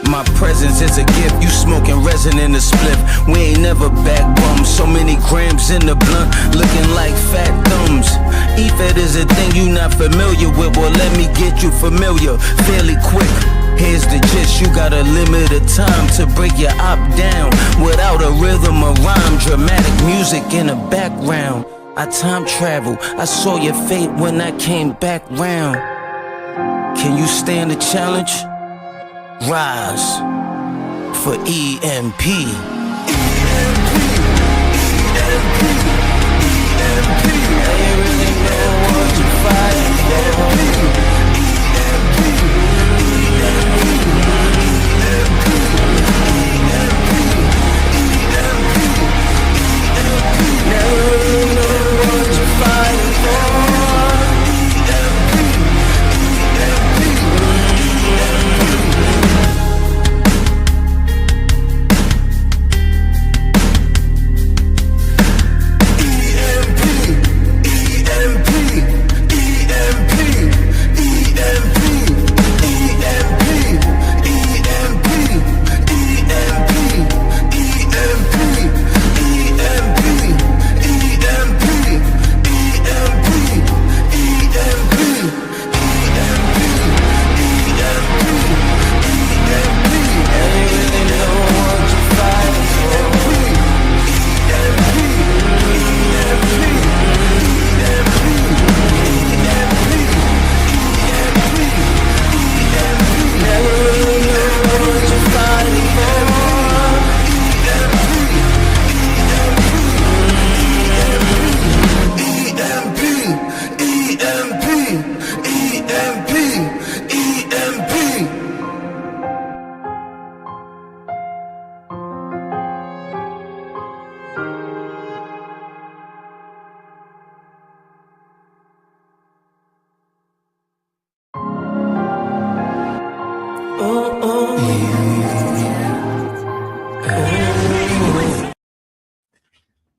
My presence is a gift, you smoking resin in the spliff. We ain't never back bums, so many grams in the blunt, looking like fat thumbs. E-Fed is a thing you not familiar with, well let me get you familiar fairly quick. Here's the gist, you got a limited time to break your op down without a rhythm or rhyme, dramatic music in the background. I time travel, I saw your fate when I came back round. Can you stand the challenge? Rise for EMP. They really know what you're fighting for. Never really know what you're fighting for.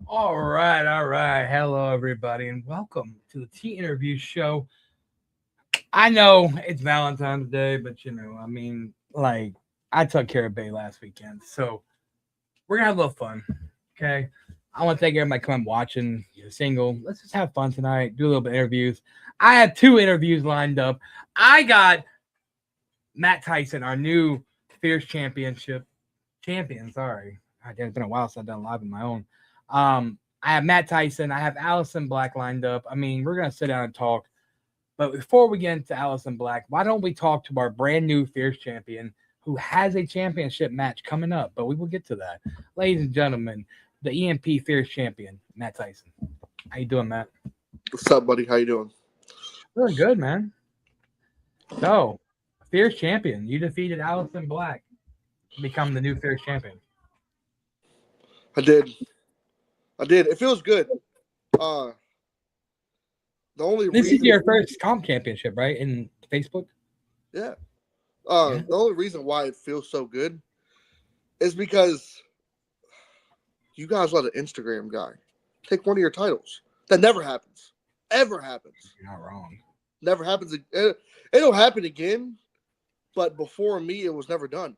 All right. Hello, everybody, and welcome to the Tea Interview Show. I know it's Valentine's Day, but I took care of Bay last weekend, so we're gonna have a little fun. Okay, I want to thank everybody coming watching. You're single. Let's just have fun tonight. Do a little bit of interviews. I have 2 interviews lined up. I got Matt Tyson, our new Fierce champion. Sorry, it's been a while since I've done live on my own. I have Matt Tyson. I have Allison Black lined up. We're going to sit down and talk. But before we get into Allison Black, why don't we talk to our brand new Fierce champion who has a championship match coming up? But we will get to that. Ladies and gentlemen, the EMP Fierce champion, Matt Tyson. How you doing, Matt? What's up, buddy? How you doing? Doing good, man. So, Fierce champion. You defeated Allison Black to become the new Fierce champion. I did. It feels good. The only this reason is your first comp championship, right? In Facebook? Yeah. The only reason why it feels so good is because you guys let an Instagram guy take one of your titles. That never happens. Ever happens. You're not wrong. Never happens. It'll happen again, but before me, it was never done.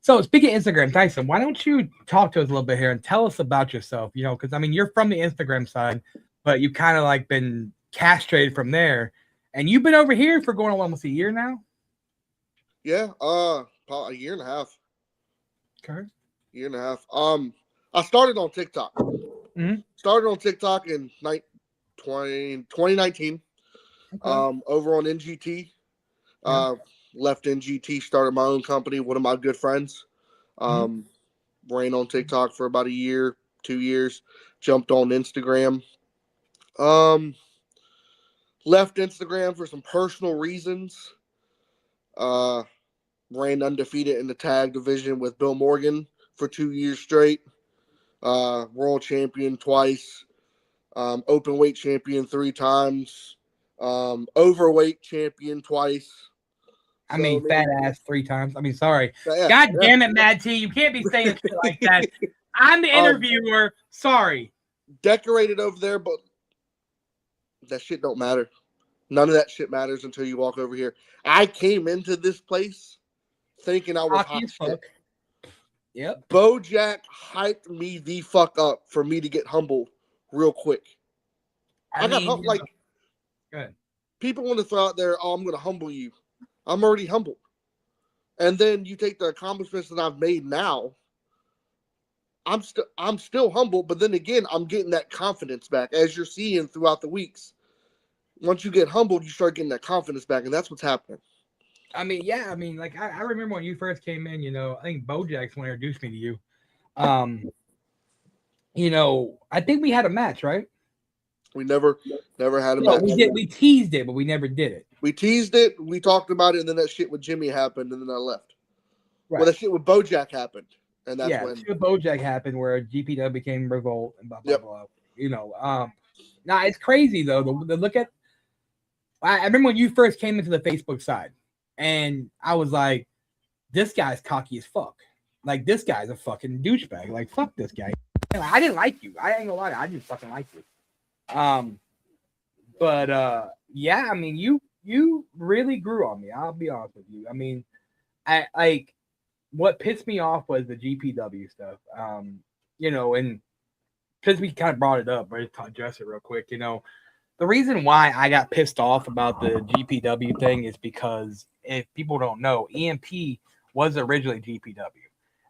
So speaking of Instagram, Tyson, why don't you talk to us a little bit here and tell us about yourself? Because you're from the Instagram side, but you kind of been castrated from there, and you've been over here for going on almost a year now. Yeah, probably a year and a half. Okay. Year and a half. I started on TikTok. Mm-hmm. Started on TikTok in 2019. Okay. Over on NGT. Left NGT, started my own company. One of my good friends Ran on TikTok for about a year, 2 years. Jumped on Instagram. Um, Left Instagram for some personal reasons. Ran undefeated in the tag division with Bill Morgan for 2 years straight. World champion twice. Open weight champion 3 times. Overweight champion twice. I mean, fat ass 3 times. I mean, sorry. Yeah, God damn it, Mad T. You can't be saying shit like that. I'm the interviewer. Sorry. Decorated over there, but that shit don't matter. None of that shit matters until you walk over here. I came into this place thinking I was hot shit. Yep. Bojack hyped me the fuck up for me to get humble real quick. I got humbled. Like, good. People want to throw out there, oh, I'm going to humble you. I'm already humbled. And then you take the accomplishments that I've made now. I'm still humble, but then again, I'm getting that confidence back, as you're seeing throughout the weeks. Once you get humbled, you start getting that confidence back, and that's what's happening. I mean, yeah. I mean, like I remember when you first came in. I think Bojack's one introduced me to you. I think we had a match, right? We never had a match. We did. We teased it, but we never did it. We teased it. We talked about it, and then that shit with Jimmy happened, and then I left. Right. Well, that shit with Bojack happened, and that's when shit with Bojack happened, where GPW became Revolt and blah blah blah. Now it's crazy though. The look at. I remember when you first came into the Facebook side, and I was like, "This guy's cocky as fuck. Like this guy's a fucking douchebag. Like fuck this guy." I didn't like you. I ain't gonna lie. I didn't fucking like you. Yeah, I mean, you really grew on me. I'll be honest with you. I mean, I like what pissed me off was the GPW stuff. And because we kind of brought it up, but to address it real quick, the reason why I got pissed off about the GPW thing is because if people don't know, EMP was originally GPW.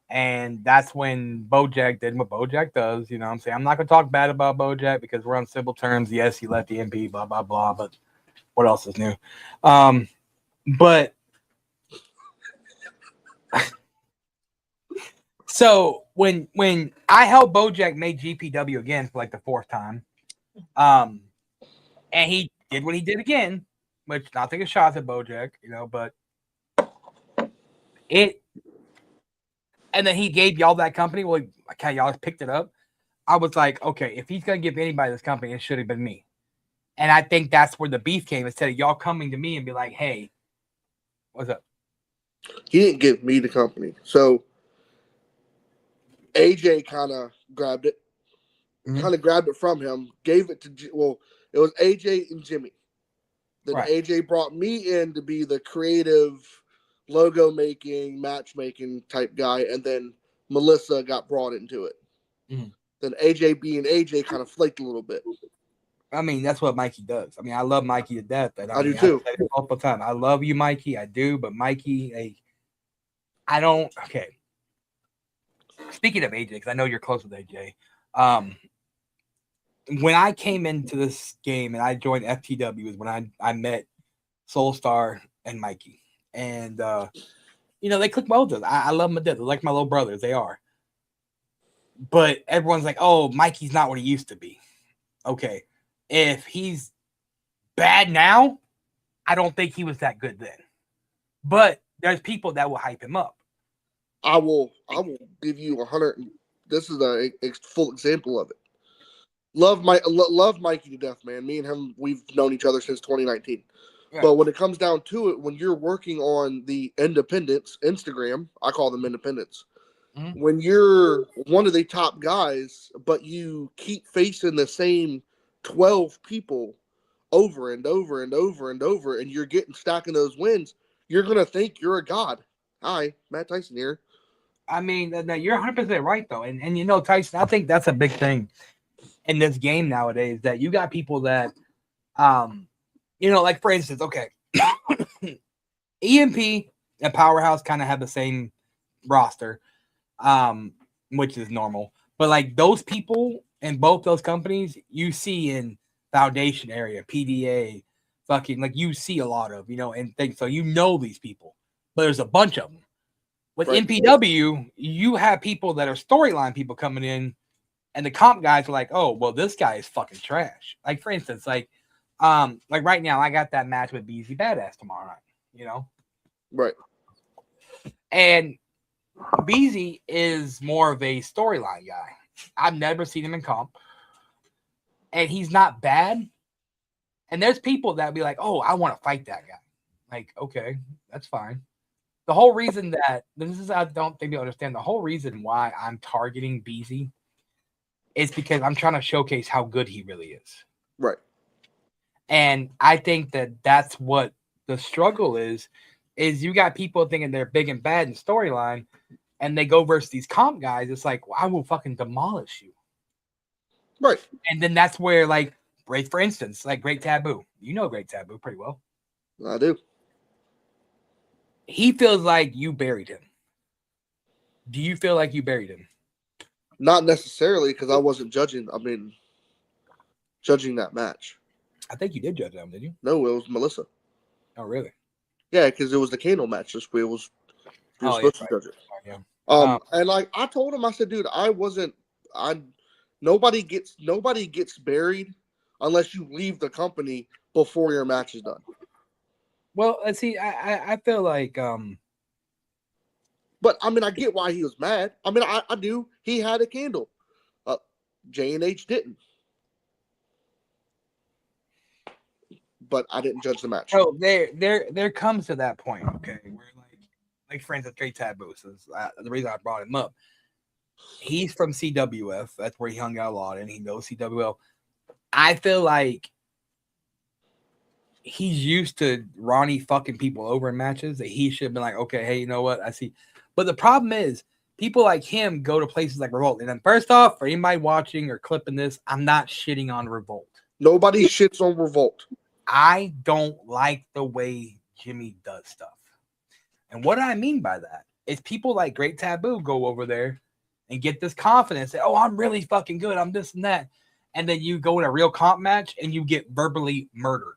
And that's when Bojack did what Bojack does. You know what I'm saying? I'm not going to talk bad about Bojack because we're on civil terms. Yes, he left EMP, blah, blah, blah. But what else is new? But so when I helped Bojack make GPW again for like the 4th time, and he did what he did again, which not taking shots at Bojack, but and then he gave y'all that company. Well, okay, y'all picked it up. I was like, okay, if he's gonna give anybody this company, it should have been me. And I think that's where the beef came. Instead of y'all coming to me and be like, hey, what's up? He didn't give me the company. So AJ kind of grabbed it. Kind of grabbed it from him, gave it to, it was AJ and Jimmy. Then AJ brought me in to be the creative logo making, matchmaking type guy, and then Melissa got brought into it. Then AJ being AJ kind of flaked a little bit. I mean, that's what Mikey does. I mean, I love Mikey to death. And I do too. I say it multiple times. I love you, Mikey. I do, but Mikey, I don't. Okay. Speaking of AJ, because I know you're close with AJ. When I came into this game and I joined FTW is when I met Soulstar and Mikey. And, they click well with us. I love them to death. They're like my little brothers. They are. But everyone's like, oh, Mikey's not what he used to be. Okay. If he's bad now, I don't think he was that good then. But there's people that will hype him up. I will give you 100. This is a full example of it. Love Mikey to death, man. Me and him, we've known each other since 2019. Right. But when it comes down to it, when you're working on the independents, Instagram, I call them independents. When you're one of the top guys, but you keep facing the same 12 people over and over and over and over, and you're stacking those wins, you're going to think you're a god. Hi, Matt Tyson here. I mean, you're 100% right, though. And Tyson, I think that's a big thing in this game nowadays, that you got people that, like for instance, okay, EMP and Powerhouse kind of have the same roster, which is normal. But like those people in both those companies, you see in Foundation area, PDA, fucking like you see a lot of, and things. So these people, but there's a bunch of them. With Right. NPW, you have people that are storyline people coming in, and the comp guys are like, oh, well, this guy is fucking trash. Like, for instance, like right now, I got that match with BZ Badass tomorrow night, you know? Right. And BZ is more of a storyline guy. I've never seen him in comp. And he's not bad. And there's people that be like, oh, I want to fight that guy. Like, okay, that's fine. The whole reason that this is, I don't think you understand, the whole reason why I'm targeting BZ is because I'm trying to showcase how good he really is. Right. And I think that that's what the struggle is you got people thinking they're big and bad in storyline, and they go versus these comp guys. It's like, well, I will fucking demolish you. Right. And then that's where, like, for instance, like Great Taboo. You know Great Taboo pretty well. I do. He feels like you buried him. Do you feel like you buried him? Not necessarily, because I wasn't judging. I mean, judging that match. I think you did judge him, did you? No, it was Melissa. Oh, really? Yeah, because it was the Kano match. This way, we was supposed to judge it. Yeah. And like I told him, I said, dude, nobody gets buried unless you leave the company before your match is done. Well, let's see. I feel like But I mean, I get why he was mad. I mean, I do. He had a candle. J&H didn't. But I didn't judge the match. So there comes to that point, okay, where like friends with Great Taboo. So the reason I brought him up, he's from CWF. That's where he hung out a lot, and he knows CWF. I feel like he's used to Ronnie fucking people over in matches that he should have been like, okay, hey, you know what? I see. But the problem is, people like him go to places like Revolt. And then first off, for anybody watching or clipping this, I'm not shitting on Revolt. Nobody shits on Revolt. I don't like the way Jimmy does stuff. And what I mean by that is people like Great Taboo go over there and get this confidence that, oh, I'm really fucking good. I'm this and that. And then you go in a real comp match and you get verbally murdered.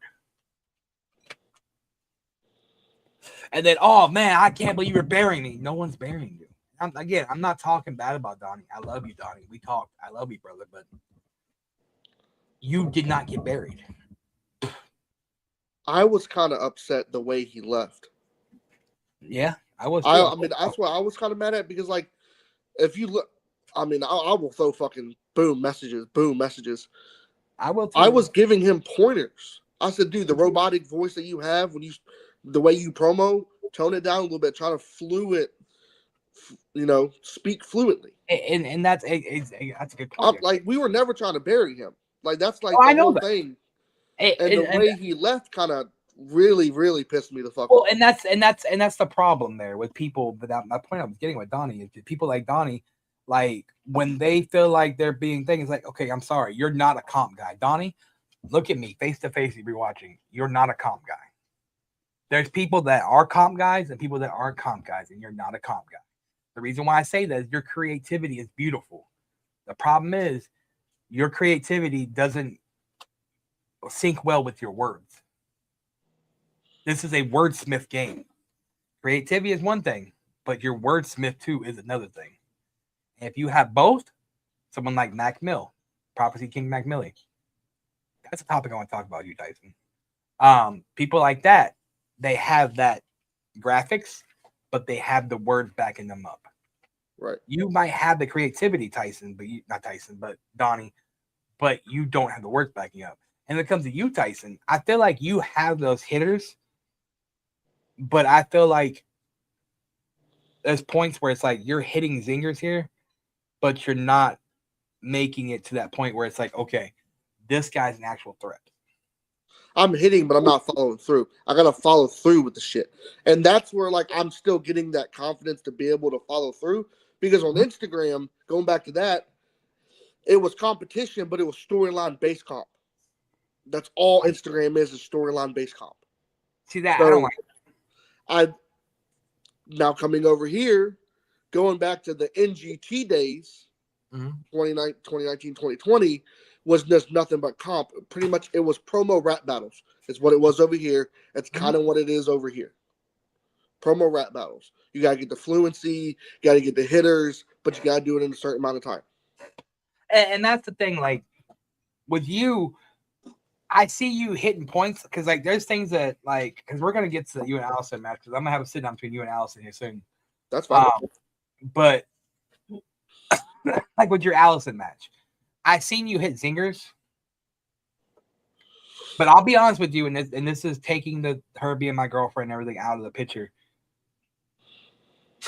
And then, oh, man, I can't believe you're burying me. No one's burying you. I'm not talking bad about Donnie. I love you, Donnie. We talked. I love you, brother. But you did not get buried. I was kind of upset the way he left. Yeah, I was. I mean, that's what I was kind of mad at, because, like, if you look, I mean, I will throw fucking boom messages. I will. I was giving him pointers. I said, dude, the robotic voice that you have the way you promo, tone it down a little bit, try to speak fluently. And that's a good point. Like, we were never trying to bury him. Like, that's like I the know whole that. thing. The way he left kind of really, really pissed me the fuck off. And that's the problem there with people. But my point I was getting with Donnie is that people like Donnie, like, when they feel like they're being things, like, okay, I'm sorry, you're not a comp guy. Donnie, look at me face to face. If you're watching, you're not a comp guy. There's people that are comp guys and people that aren't comp guys, and you're not a comp guy. The reason why I say that is your creativity is beautiful. The problem is your creativity doesn't sync well with your words. This is a wordsmith game. Creativity is one thing, but your wordsmith too is another thing. And if you have both, someone like Mac Mill, Prophecy King Mac Millie, that's a topic I want to talk about, you, Tyson. People like that, they have that graphics, but they have the words backing them up. Right. You might have the creativity, Tyson, but Donnie, but you don't have the words backing up. And when it comes to you, Tyson, I feel like you have those hitters, but I feel like there's points where it's like you're hitting zingers here, but you're not making it to that point where it's like, okay, this guy's an actual threat. I'm hitting, but I'm not following through. I got to follow through with the shit. And that's where, like, I'm still getting that confidence to be able to follow through. Because on Instagram, going back to that, it was competition, but it was storyline-based comp. That's all Instagram is storyline-based comp. See that? So, I don't like it. Now coming over here, going back to the NGT days, 2019, 2020, was just nothing but comp. Pretty much it was promo rap battles. It's what it was over here. It's kind of what it is over here. Promo rap battles. You gotta get the fluency, you gotta get the hitters, but you gotta do it in a certain amount of time. And that's the thing, like with you, I see you hitting points because like there's things that like because we're gonna get to you and Allison match because I'm gonna have a sit down between you and Allison here soon. That's fine. But like with your Allison match, I seen you hit zingers. But I'll be honest with you, and this is taking her being my girlfriend and everything out of the picture.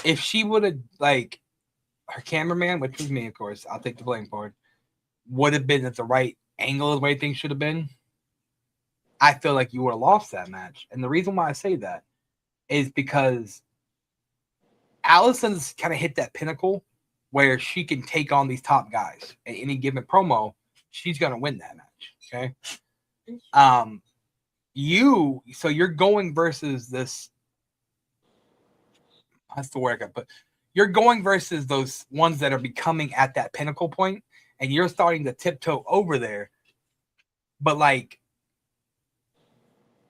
If she would have like her cameraman, which was me, of course, I'll take the blame for it, would have been at the right angle of the way things should have been, I feel like you would have lost that match. And the reason why I say that is because Allison's kind of hit that pinnacle where she can take on these top guys at any given promo. She's gonna win that match. Okay. So you're going versus this. That's the word I put. You're going versus those ones that are becoming at that pinnacle point, and you're starting to tiptoe over there. But like,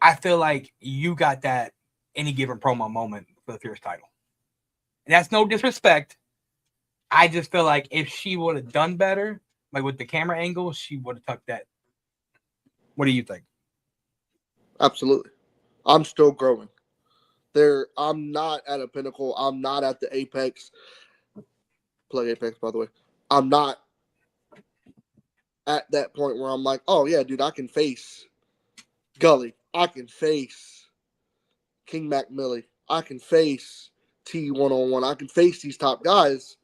I feel like you got that any given promo moment for the Fierce title. And that's no disrespect. I just feel like if she would have done better, like with the camera angle, she would have tucked that. What do you think? Absolutely. I'm still growing. I'm not at a pinnacle. I'm not at the apex. Plug Apex, by the way. I'm not at that point where I'm like, oh yeah, dude, I can face Gully. I can face King Mac Millie. I can face T101. I can face these top guys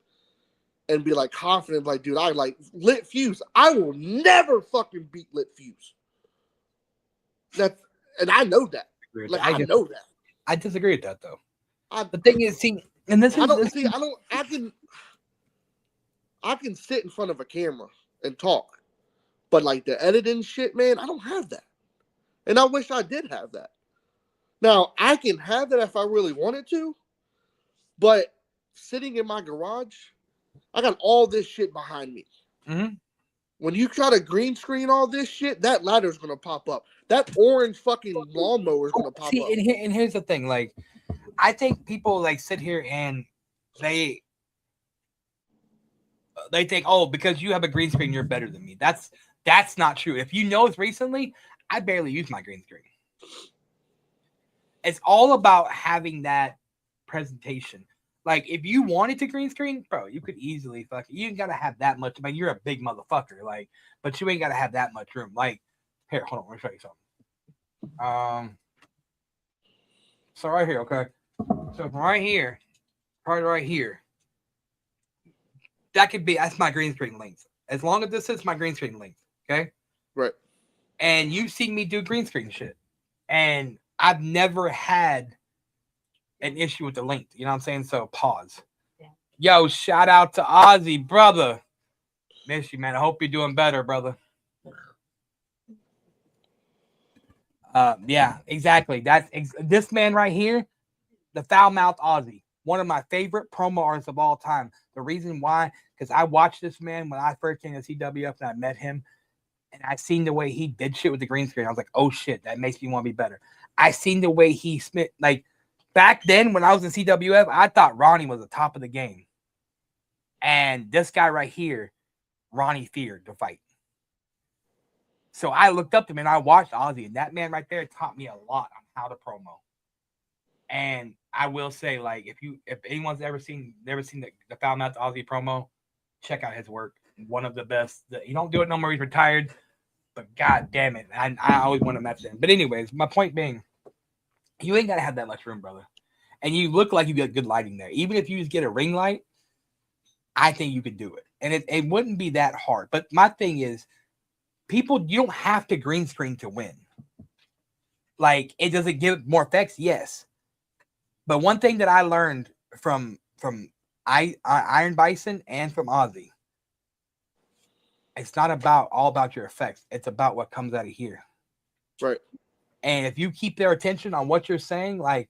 and be like confident, like, dude, I like Lit Fuse. I will never fucking beat Lit Fuse. And I know that. Like, I know that. I disagree with that though. The thing is, I can sit in front of a camera and talk, but like the editing shit, man, I don't have that. And I wish I did have that. Now, I can have that if I really wanted to, but sitting in my garage, I got all this shit behind me. Mm-hmm. When you try to green screen all this shit, that ladder's going to pop up. That orange fucking lawnmower is going to pop up. And here's the thing. Like, I think people like sit here and they think, oh, because you have a green screen, you're better than me. That's not true. If you notice recently, I barely use my green screen. It's all about having that presentation. Like, if you wanted to green screen, bro, you could easily you ain't gotta have that much. I mean, you're a big motherfucker, like, but you ain't gotta have that much room. Like, here, hold on, let me show you something. So right here, okay. So right here, right here, that's my green screen length. As long as this is my green screen length, okay? Right. And you've seen me do green screen shit. And I've never had an issue with the length. You know what I'm saying? So pause. Yeah. Yo, shout out to Ozzy, brother. Miss you, man. I hope you're doing better, brother. Yeah, exactly. This man right here, the foul mouth Ozzy. One of my favorite promo artists of all time. The reason why, because I watched this man when I first came to CWF and I met him, and I seen the way he did shit with the green screen. I was like, oh shit, that makes me want to be better. I seen the way he spit. Like, back then when I was in CWF, I thought Ronnie was the top of the game. And this guy right here, Ronnie feared to fight. So I looked up to him and I watched Ozzy, and that man right there taught me a lot on how to promo. And I will say, like, if anyone's ever seen the foul mouth Ozzy promo, check out his work. One of the best. He don't do it no more. He's retired. But god damn it, I always want to match him. But anyways, my point being, you ain't gotta have that much room, brother. And you look like you got good lighting there. Even if you just get a ring light, I think you could do it. And it wouldn't be that hard. But my thing is, people, you don't have to green screen to win. Like, it doesn't give more effects, yes. But one thing that I learned from Iron Bison and from Ozzy, it's not all about your effects. It's about what comes out of here. Right. And if you keep their attention on what you're saying, like,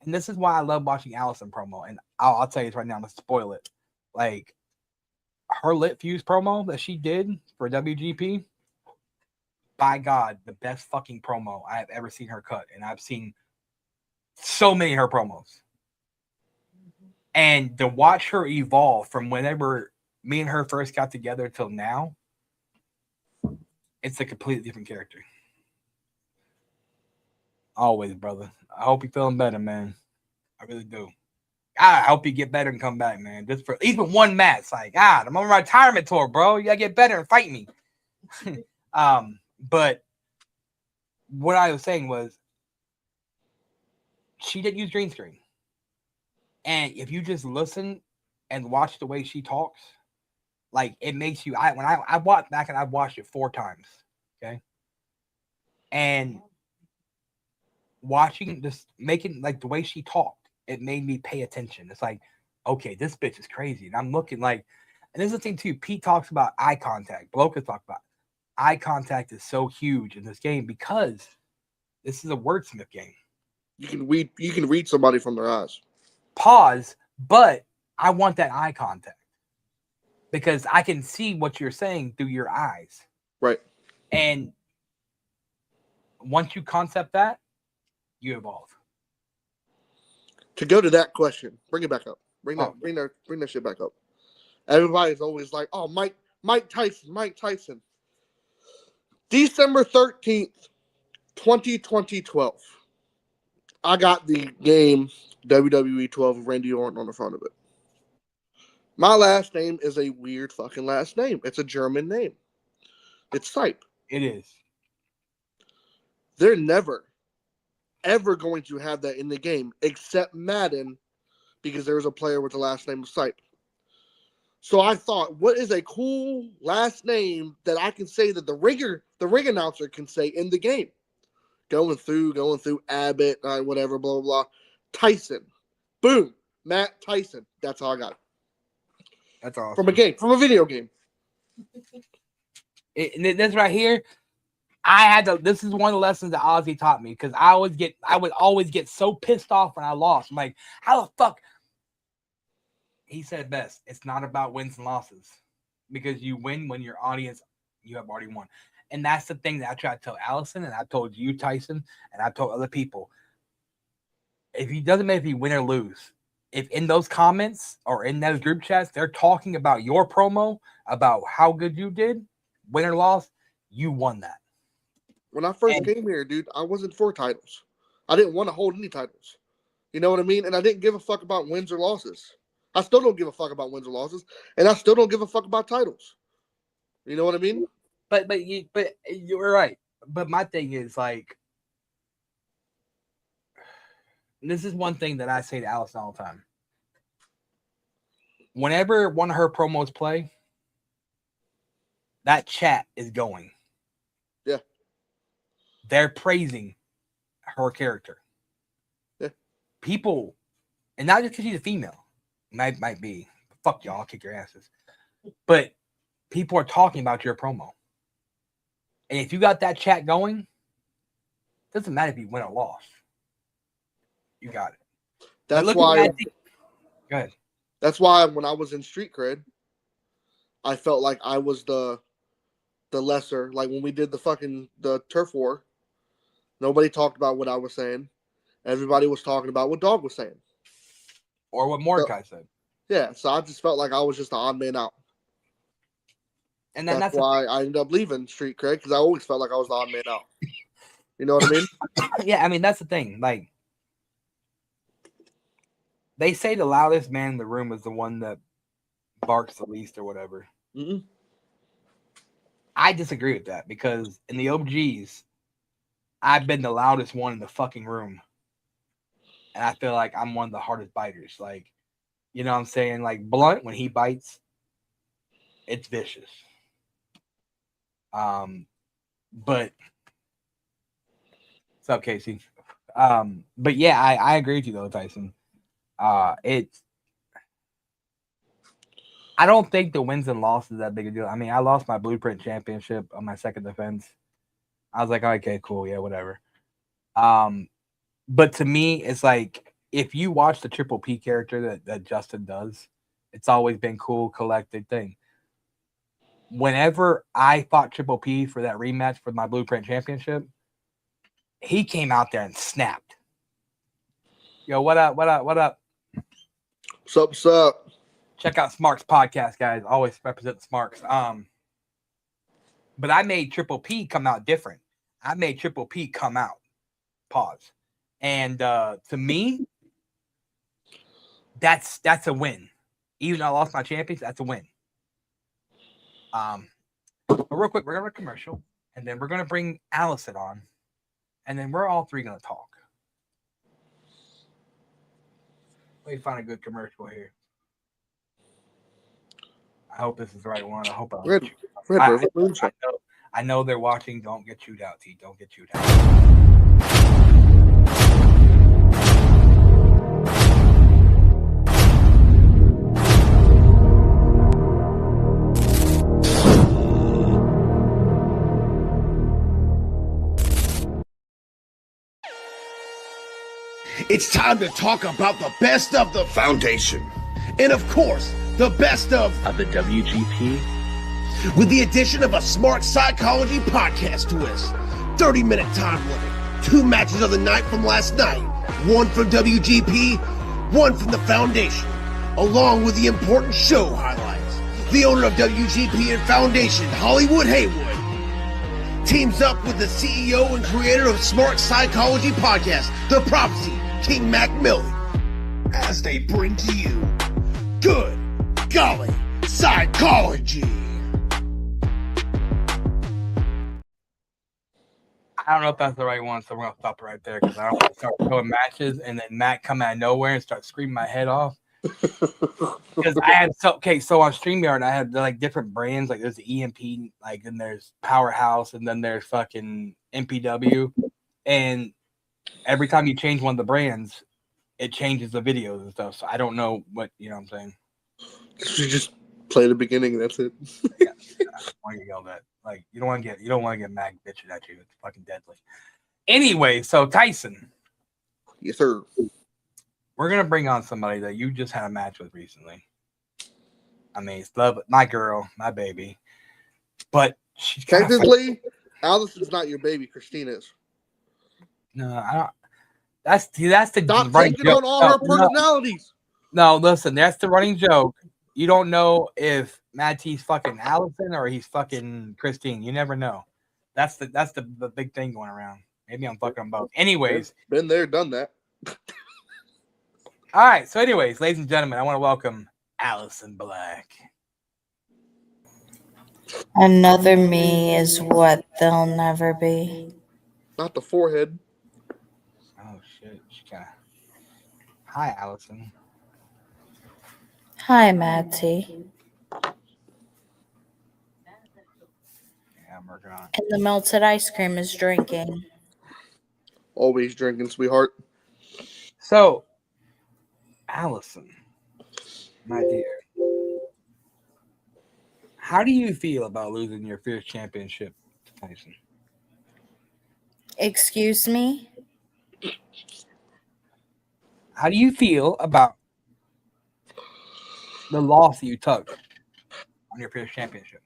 and this is why I love watching Allison promo. And I'll tell you this right now, I'm going to spoil it. Like, her Lit Fuse promo that she did for WGP, by God, the best fucking promo I have ever seen her cut. And I've seen so many of her promos. And to watch her evolve from whenever me and her first got together till now, it's a completely different character. Always, brother. I hope you're feeling better, man. I really do. I hope you get better and come back, man. Just for even one match. Like, God, I'm on my retirement tour, bro. You gotta get better and fight me. But what I was saying was she didn't use green screen. And if you just listen and watch the way she talks, like it makes you I watched back and I watched it 4 times. Okay. And watching this making like the way she talked, it made me pay attention. It's like, okay, this bitch is crazy. And I'm looking like, and this is the thing too. Pete talks about eye contact. Bloka talks about eye contact is so huge in this game because this is a wordsmith game. You can read somebody from their eyes. Pause, but I want that eye contact because I can see what you're saying through your eyes. Right. And once you concept that, you evolve. To go to that question, bring it back up. Bring that shit back up. Everybody's always like, "Oh, Mike Tyson." December 13th, 2012. I got the game WWE 12 of Randy Orton on the front of it. My last name is a weird fucking last name. It's a German name. It's Sipe. It is. They're never, ever going to have that in the game except Madden because there's a player with the last name of Sipe. So I thought, what is a cool last name that I can say that the ring announcer can say in the game? Going through Abbott, whatever, blah, blah, blah. Tyson. Boom. Matt Tyson. That's how I got it. That's awesome. From a video game. This right here, this is one of the lessons that Ozzy taught me because I would always get so pissed off when I lost. I'm like, how the fuck? He said best. It's not about wins and losses because you win when your audience, you have already won. And that's the thing that I try to tell Allison, and I told you, Tyson, and I told other people. If it doesn't matter if you win or lose, if in those comments or in those group chats, they're talking about your promo, about how good you did, win or loss, you won that. When I first came here, dude, I wasn't for titles. I didn't want to hold any titles. You know what I mean? And I didn't give a fuck about wins or losses. I still don't give a fuck about wins or losses, and I still don't give a fuck about titles. You know what I mean? But you're right. But my thing is like, this is one thing that I say to Allison all the time. Whenever one of her promos play, that chat is going. Yeah. They're praising her character. Yeah. People, and not just because she's a female, might be, fuck y'all, I'll kick your asses. But people are talking about your promo. And if you got that chat going, doesn't matter if you win or lost. You got it. That's why. Go ahead. That's why when I was in Street Cred, I felt like I was the lesser. Like when we did the turf war, nobody talked about what I was saying. Everybody was talking about what Dog was saying. Or what Mordecai said. Yeah, so I just felt like I was just the odd man out. And then that's why I ended up leaving Street Cred, because I always felt like I was the odd man out. You know what I mean? Yeah, I mean, that's the thing. Like, they say the loudest man in the room is the one that barks the least or whatever. Mm-mm. I disagree with that because in the OGs, I've been the loudest one in the fucking room. And I feel like I'm one of the hardest biters. Like, you know what I'm saying? Like, Blunt, when he bites, it's vicious. But what's up, Casey? But yeah, I agree with you though, Tyson. I don't think the wins and losses is that big a deal. I mean, I lost my Blueprint championship on my second defense. I was like, okay, cool, yeah, whatever. But to me, it's like if you watch the Triple P character that Justin does, it's always been cool, collected thing. Whenever I fought Triple P for that rematch for my Blueprint championship, he came out there and snapped. Yo, what up? What up? What up? What's up? Check out Smarks podcast, guys. Always represent Smarks. But I made Triple P come out different. I made Triple P come out. Pause. And to me, that's a win. Even though I lost my champions, that's a win. But real quick, we're gonna commercial, and then we're gonna bring Allison on, and then we're all three gonna talk. Let me find a good commercial here. I hope this is the right one. I hope I know they're watching. Don't get chewed out, T. Don't get chewed out. It's time to talk about the best of the Foundation. And of course, the best of the WGP. With the addition of a smart psychology podcast twist. 30-minute time limit. 2 matches of the night from last night. 1 from WGP, 1 from the Foundation. Along with the important show highlights. The owner of WGP and Foundation, Hollywood Haywood, teams up with the CEO and creator of Smart Psychology Podcast, The Prophecy, King Mac Millie, as they bring to you Good Golly Psychology. I don't know if that's the right one, so we're gonna stop right there because I don't want to start showing matches and then Matt come out of nowhere and start screaming my head off. Because I had so on StreamYard I had like different brands, like there's the EMP, like and there's Powerhouse, and then there's fucking MPW, and every time you change one of the brands, it changes the videos and stuff. So I don't know what you know what I'm saying. You just play the beginning, that's it. Yeah, I don't want to yell that. Like you don't want to get Mag bitching at you. It's fucking deadly. Anyway, so Tyson. Yes, sir. We're gonna bring on somebody that you just had a match with recently. I mean, it's love my girl, my baby. But she's technically, Allison's not your baby, Christina is. No, I don't. That's the Stop running taking joke. on all her personalities. No, listen, that's the running joke. You don't know if Matt T's fucking Allison or he's fucking Christine. You never know. That's the big thing going around. Maybe I'm fucking them both. Anyways, been there, done that. All right. So, anyways, ladies and gentlemen, I want to welcome Allison Black. Another me is what they'll never be. Not the forehead. Oh shit! She kind of. Hi, Allison. Hi, Matty. Yeah, I'm working on it. And the melted ice cream is drinking. Always drinking, sweetheart. So, Allison, my dear, how do you feel about losing your first championship to Tyson? Excuse me? How do you feel about the loss that you took on your first championship?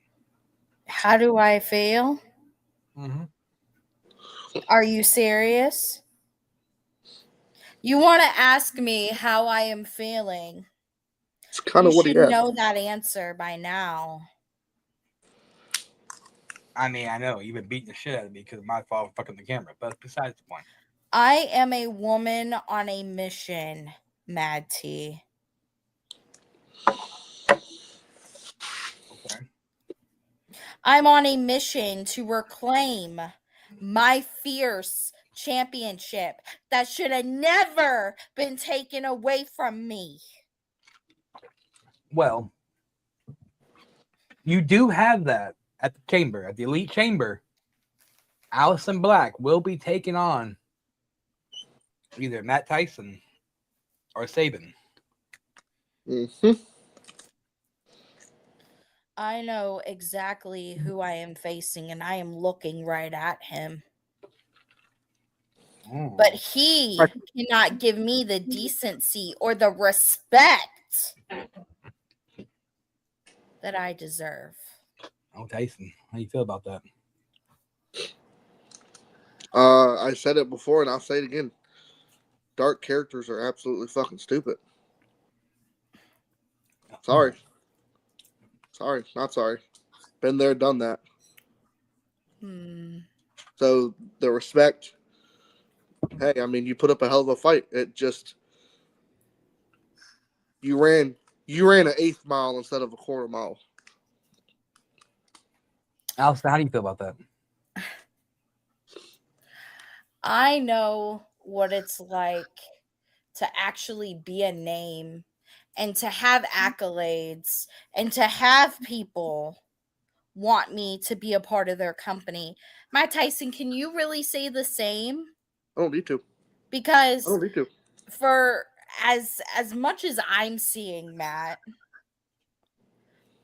How do I feel? Mm-hmm. Are you serious? You want to ask me how I am feeling? It's kind of what he should has. know that answer by now. I mean, I know you've been beating the shit out of me because of my fault for fucking the camera, but besides the point. I am a woman on a mission, Mad T. Okay. I'm on a mission to reclaim my fierce championship that should have never been taken away from me. Well, you do have that at the chamber, at the Elite Chamber. Allison Black will be taking on either Matt Tyson or Sabin. Mm-hmm. I know exactly who I am facing, and I am looking right at him. But he cannot give me the decency or the respect that I deserve. Oh, Tyson, how do you feel about that? I said it before, and I'll say it again. Dark characters are absolutely fucking stupid. Sorry. Not sorry. Been there, done that. So the respect. Hey, I mean, you put up a hell of a fight. It just you ran an eighth mile instead of a quarter mile. Allison, how do you feel about that? I know what it's like to actually be a name and to have accolades and to have people want me to be a part of their company. Matt Tyson, can you really say the same? I don't need to. Because I don't need to. for as much as I'm seeing, Matt,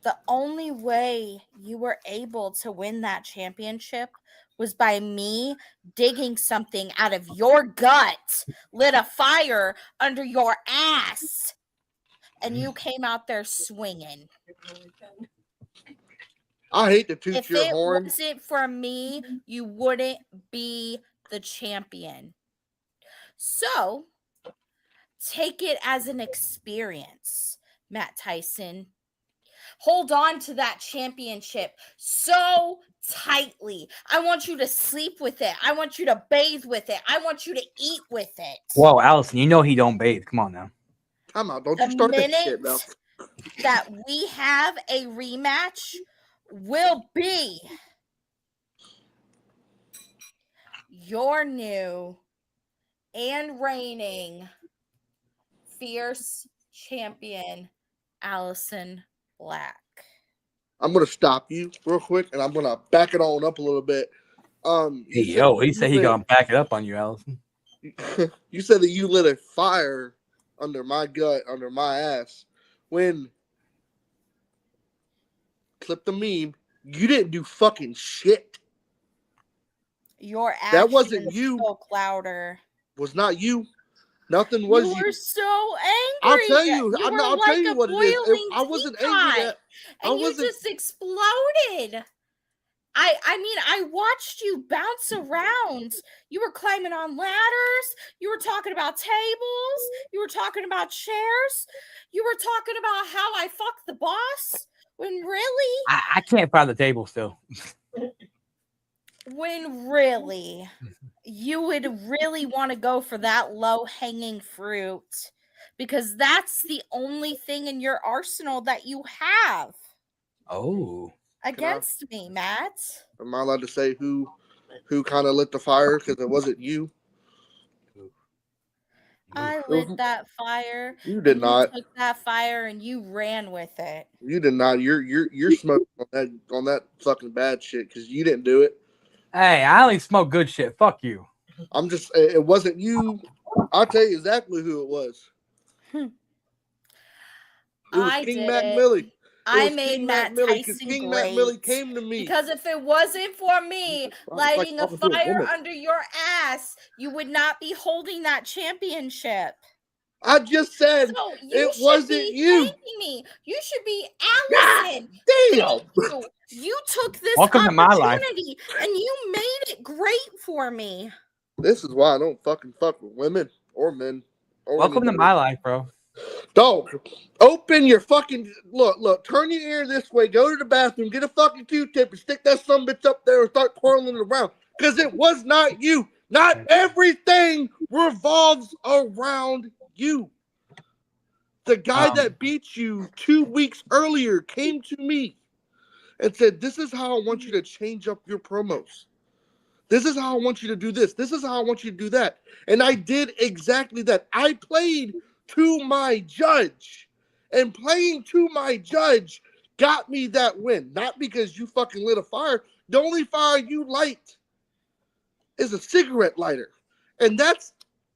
the only way you were able to win that championship was by me digging something out of your gut, lit a fire under your ass, and you came out there swinging. I hate to toot If your it horn. wasn't for me, you wouldn't be the champion. So, take it as an experience, Matt Tyson. Hold on to that championship so tightly. I want you to sleep with it. I want you to bathe with it. I want you to eat with it. Whoa, Allison, you know he don't bathe. Come on now. Come on, don't The you start that minute shit now. that we have a rematch will be your new and reigning fierce champion, Allison Black. I'm gonna stop you real quick, and I'm gonna back it on up a little bit. Hey, yo, he said he gonna back it up on you, Allison. You said that you lit a fire under my gut, under my ass. When clip the meme, you didn't do fucking shit. Your actions That wasn't you. spoke louder. Was not you. Nothing was you. You were so angry. I'll tell you. You were I'll like tell you a what it is. boiling I wasn't angry teapot, at. and you just exploded. I mean, I watched you bounce around. You were climbing on ladders. You were talking about tables. You were talking about chairs. You were talking about how I fucked the boss. When really, I can't find the table still. when really, you would really want to go for that low-hanging fruit, because that's the only thing in your arsenal that you have Oh. against me, Matt. Am I allowed to say who kind of lit the fire? Because it wasn't you. I lit that fire. You did not. You took that fire and you ran with it. You did not. You're smoking on that fucking bad shit because you didn't do it. Hey, I only smoke good shit. Fuck you. I'm just. It wasn't you. I'll tell you exactly who it was. It was I King did Mac it. Millie. I made Matt Tyson King great. Mac Millie came to me. Because if it wasn't for me lighting a fire under your ass, you would not be holding that championship. I just said So it wasn't you. Thanking me. You should be Allison. Damn. You took this Welcome to my life. opportunity and you made it great for me. This is why I don't fucking fuck with women or men. Or Welcome to my life, bro. Dog, open your fucking look. Turn your ear this way. Go to the bathroom. Get a fucking Q-tip and stick that sumbitch up there and start twirling it around. Because it was not you. Not everything revolves around you. The guy that beat you 2 weeks earlier came to me and said, "This is how I want you to change up your promos. This is how I want you to do this. This is how I want you to do that." And I did exactly that. I played to my judge, and playing to my judge got me that win. Not because you fucking lit a fire. The only fire you light is a cigarette lighter, and that's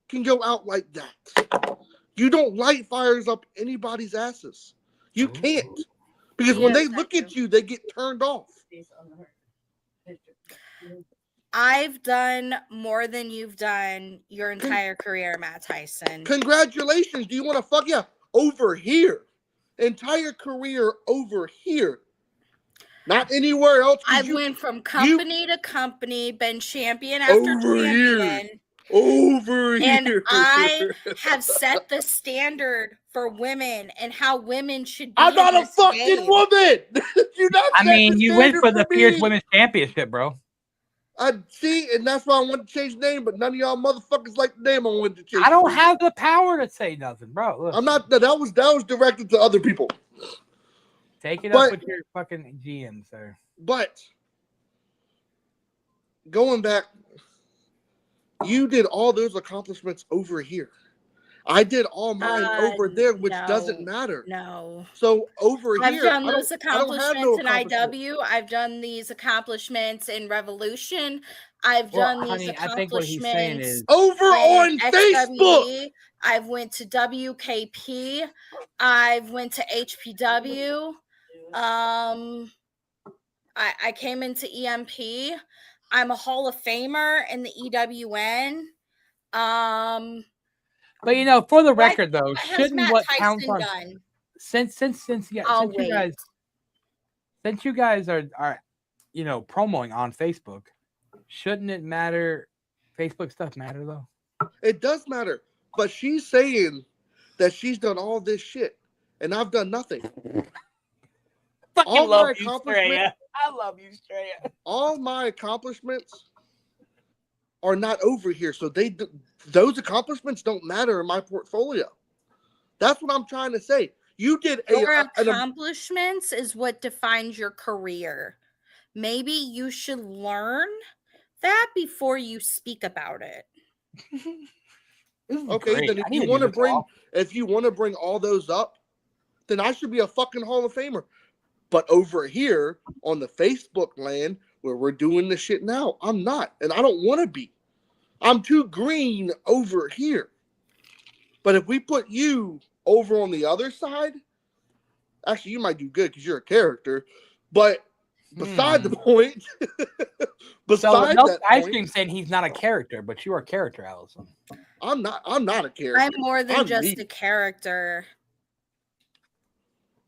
can go out like that. You don't light fires up anybody's asses. You can't, because when they look at you, they get turned off. I've done more than you've done your entire career, Matt Tyson. Congratulations. Do you want to fuck? Yeah, over here. Entire career over here. Not anywhere else. I've went from company to company, been champion after champion. Over And here. I have set the standard for women and how women should be. I'm not in a this fucking game. woman. You not I set mean, the you went standard for the Fierce me. Women's Championship, bro. I see, and that's why I wanted to change the name, but none of y'all motherfuckers like the name I wanted to change. I don't have the power to say nothing, bro. Look, I'm not. That was directed to other people. take it but- up with your fucking GM, sir. But going back, you did all those accomplishments over here. I did all mine over there, which doesn't matter. No. So over I've here, done I those don't have accomplishments no in accomplishments. IW. I've done these accomplishments in Revolution. I've done these honey, I think what he's saying accomplishments is Over on in Facebook. XWE. I've went to WKP. I've went to HPW. I came into EMP. I'm a Hall of Famer in the EWN. But you know, for the What- record though, what has shouldn't Matt what Tyson counts on done? since I'll you wait. guys are you know promoting on Facebook, shouldn't it matter? Facebook stuff matter though. It does matter, but she's saying that she's done all this shit, and I've done nothing. All my accomplishments, I love you, Straya. all my accomplishments are not over here, so those accomplishments don't matter in my portfolio. That's what I'm trying to say. You did Your accomplishments is what defines your career. Maybe you should learn that before you speak about it. okay. Great. Then if you want to bring all those up, then I should be a fucking Hall of Famer. But over here on the Facebook land where we're doing this shit now, I'm not, and I don't want to be. I'm too green over here. But if we put you over on the other side, actually, you might do good because you're a character. But beside the point, beside that Ice point, Cream saying he's not a character, but you are a character, Allison. I'm not a character. I'm more than I'm just me. a character.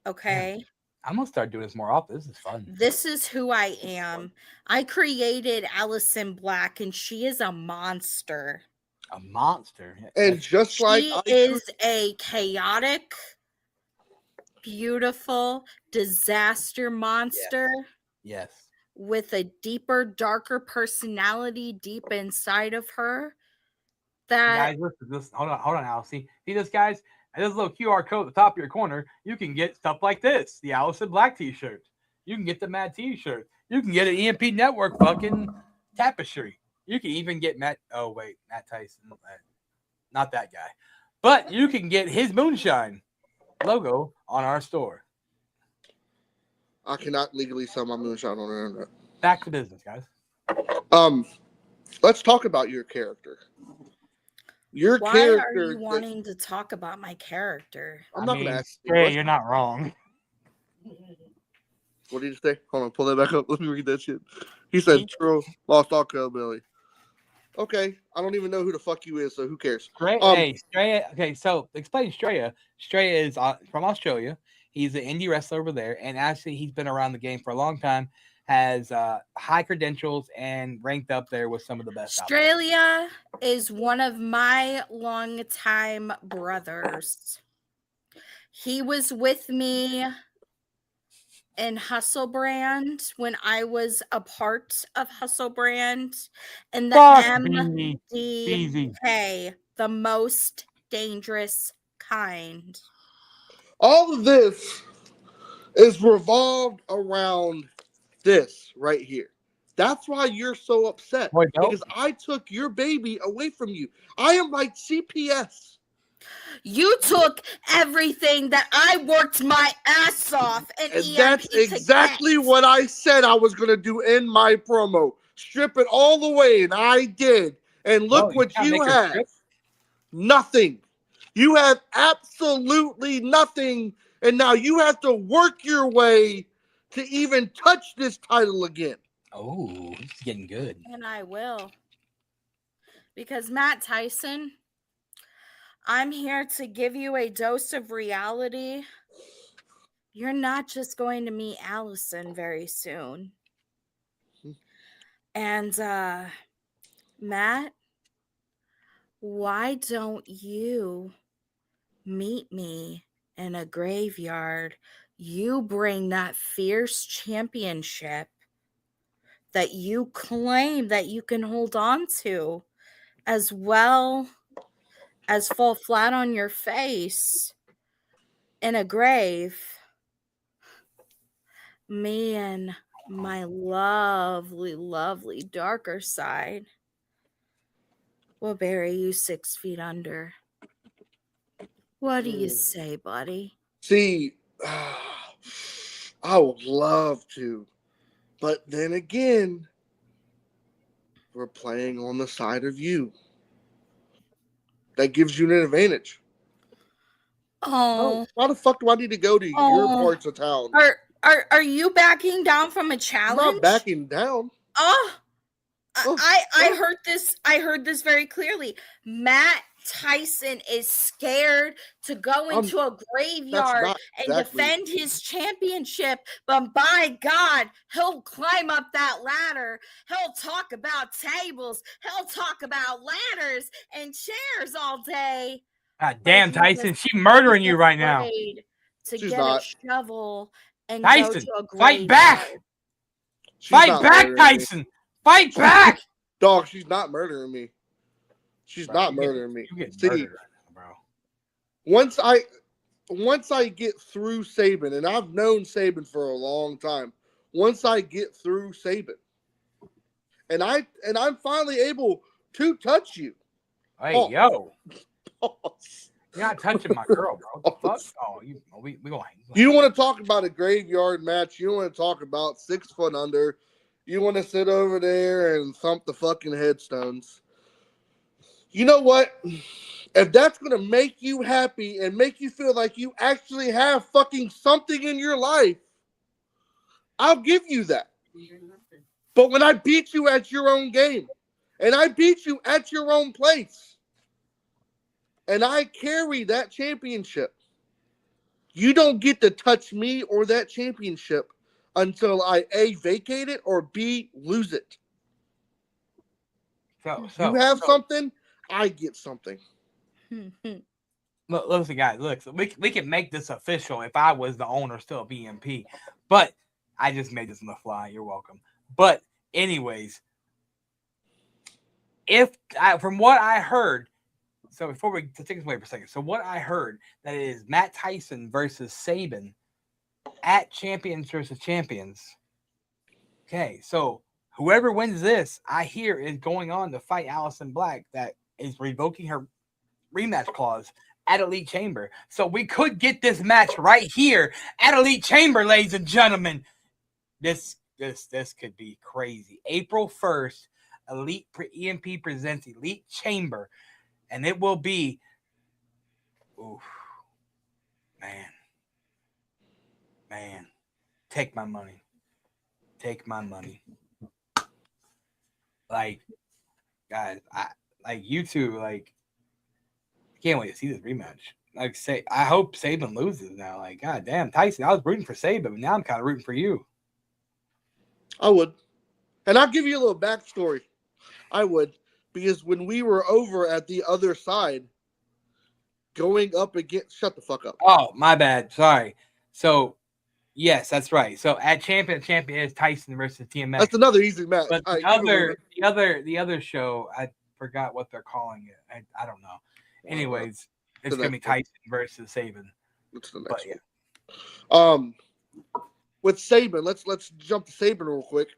Okay. I'm gonna start doing this more often. This is fun. This is who I am. I created Allison Black, and she is a monster. A monster. And just like She is a chaotic, beautiful disaster monster Yes. with a deeper, darker personality deep inside of her. Guys, listen, hold on, Allison. See this, guys? And this little QR code at the top of your corner, you can get stuff like this: the Allison Black T-shirt. You can get the Matt T-shirt. You can get an EMP Network fucking tapestry. You can even get Matt. Oh wait, Matt Tyson, not that guy. But you can get his moonshine logo on our store. I cannot legally sell my moonshine on the internet. Back to business, guys. Let's talk about your character. Your Why character. are you wanting to talk about my character? I'm not going to ask you. Hey, you're not wrong. What did you say? Hold on, pull that back up. Let me read that shit. He said, "True, lost all credibility." Okay, I don't even know who the fuck you is, so who cares? Straya. Okay, so explain Straya. Straya is from Australia. He's an indie wrestler over there, and actually, he's been around the game for a long time. Has high credentials and ranked up there with some of the best. Australia is one of my longtime brothers. He was with me in Hustle Brand when I was a part of Hustle Brand and the MDK, the most dangerous kind. All of this is revolved around this right here. That's why you're so upset. Because I took your baby away from you. I am like CPS. You took everything that I worked my ass off and that's exactly what I said I was going to do in my promo. Strip it all away, and I did. And look what you have. Nothing. You have absolutely nothing, and now you have to work your way to even touch this title again. Oh, it's getting good. And I will. Because Matt Tyson, I'm here to give you a dose of reality. You're not just going to meet Allison very soon. And Matt, why don't you meet me in a graveyard? You bring that fierce championship that you claim that you can hold on to, as well as fall flat on your face in a grave. Me and my lovely, lovely darker side will bury you 6 feet under. What do you say, buddy? See, I would love to, but then again, we're playing on the side of you. That gives you an advantage. Oh, Why the fuck do I need to go to your parts of town? are you backing down from a I'm challenge? not backing down. I heard this very clearly. Matt Tyson is scared to go into a graveyard and defend his championship, but by God, he'll climb up that ladder. He'll talk about tables. He'll talk about ladders and chairs all day. God damn, Tyson, she's murdering you right now. To get a shovel and Tyson, go to a graveyard. fight back! Fight back, Tyson! Me. Fight back! Dog, she's not murdering me. She's not murdering me. You get murdered right now, bro. Once I get through Saban, and I've known Saban for a long time. Once I get through Saban, and I'm finally able to touch you. Hey, yo. You're not touching my girl, bro. What the fuck? Oh, we going. You want to talk about a graveyard match? You want to talk about 6 foot under? You want to sit over there and thump the fucking headstones? You know what? If that's going to make you happy and make you feel like you actually have fucking something in your life, I'll give you that. But when I beat you at your own game, and I beat you at your own place, and I carry that championship, you don't get to touch me or that championship until I A, vacate it, or B, lose it. You have something, I get something. Look, listen, guys, look, so we can make this official if I was the owner still of BMP, but I just made this on the fly. You're welcome. But anyways, from what I heard, so before we take this away for a second, so what I heard that it is Matt Tyson versus Saban at Champions versus Champions. Okay, so whoever wins this, I hear, is going on to fight Allison Black, that is revoking her rematch clause at Elite Chamber. So we could get this match right here at Elite Chamber, ladies and gentlemen. This could be crazy. April 1st, EMP presents Elite Chamber, and it will be, man, take my money. Take my money. Like, guys, you two, I can't wait to see this rematch. I hope Saban loses now. Like, god damn, Tyson, I was rooting for Saban, but now I'm kind of rooting for you. I would. And I'll give you a little backstory. I would. Because when we were over at the other side, going up against... Shut the fuck up. Oh, my bad. Sorry. So, yes, that's right. So, at champion is Tyson versus TMX. That's another easy match. But the other show, I forgot what they're calling it. I don't know. Anyways, it's going to be Tyson versus Saban. What's the next one? With Saban, let's jump to Saban real quick.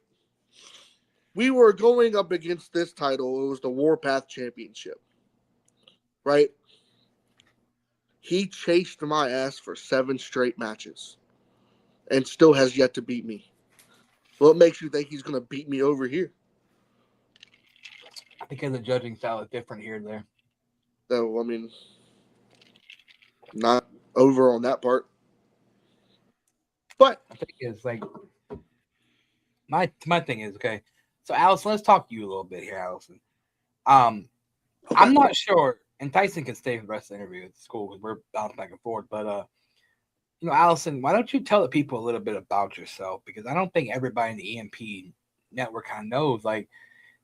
We were going up against this title. It was the Warpath Championship, right? He chased my ass for 7 straight matches and still has yet to beat me. What makes you think he's going to beat me over here? Because the judging style is different here and there. So, I mean, not over on that part. But I think it's my thing is, okay, so Allison, let's talk to you a little bit here, Allison. I'm not sure, and Tyson can stay for the rest of the interview. It's cool because we're bouncing back and forth. But Allison, why don't you tell the people a little bit about yourself? Because I don't think everybody in the EMP network kind of knows. Like,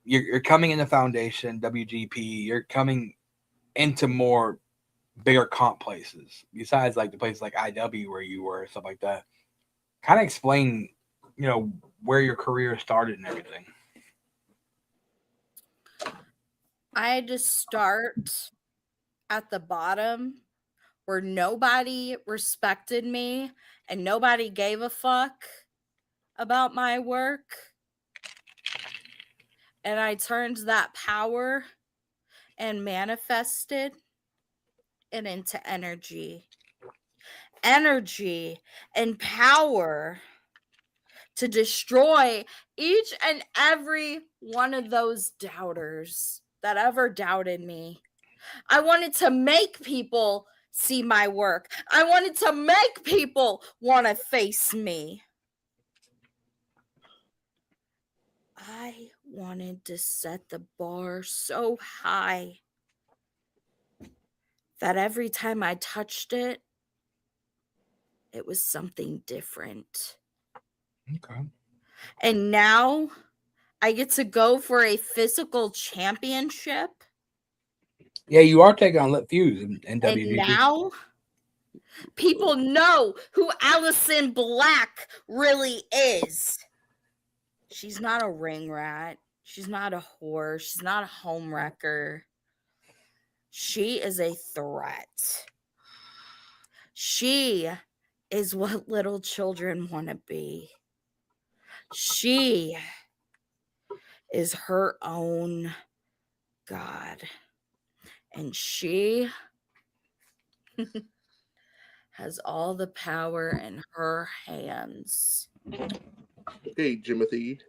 you're coming in the foundation, WGP. You're coming into more bigger comp places besides like the places like IW where you were, stuff like that? Kind of explain, where your career started and everything. I had to start at the bottom where nobody respected me and nobody gave a fuck about my work. And I turned that power and manifested it into energy. Energy and power to destroy each and every one of those doubters that ever doubted me. I wanted to make people see my work. I wanted to make people want to face me. I wanted to set the bar so high that every time I touched it, it was something different. Okay. And now I get to go for a physical championship. Yeah, you are taking on Lit Fuse in WGP. And now people know who Allison Black really is. She's not a ring rat. She's not a whore. She's not a home wrecker. She is a threat. She is what little children want to be. She is her own God. And she has all the power in her hands. Hey, Jimothy.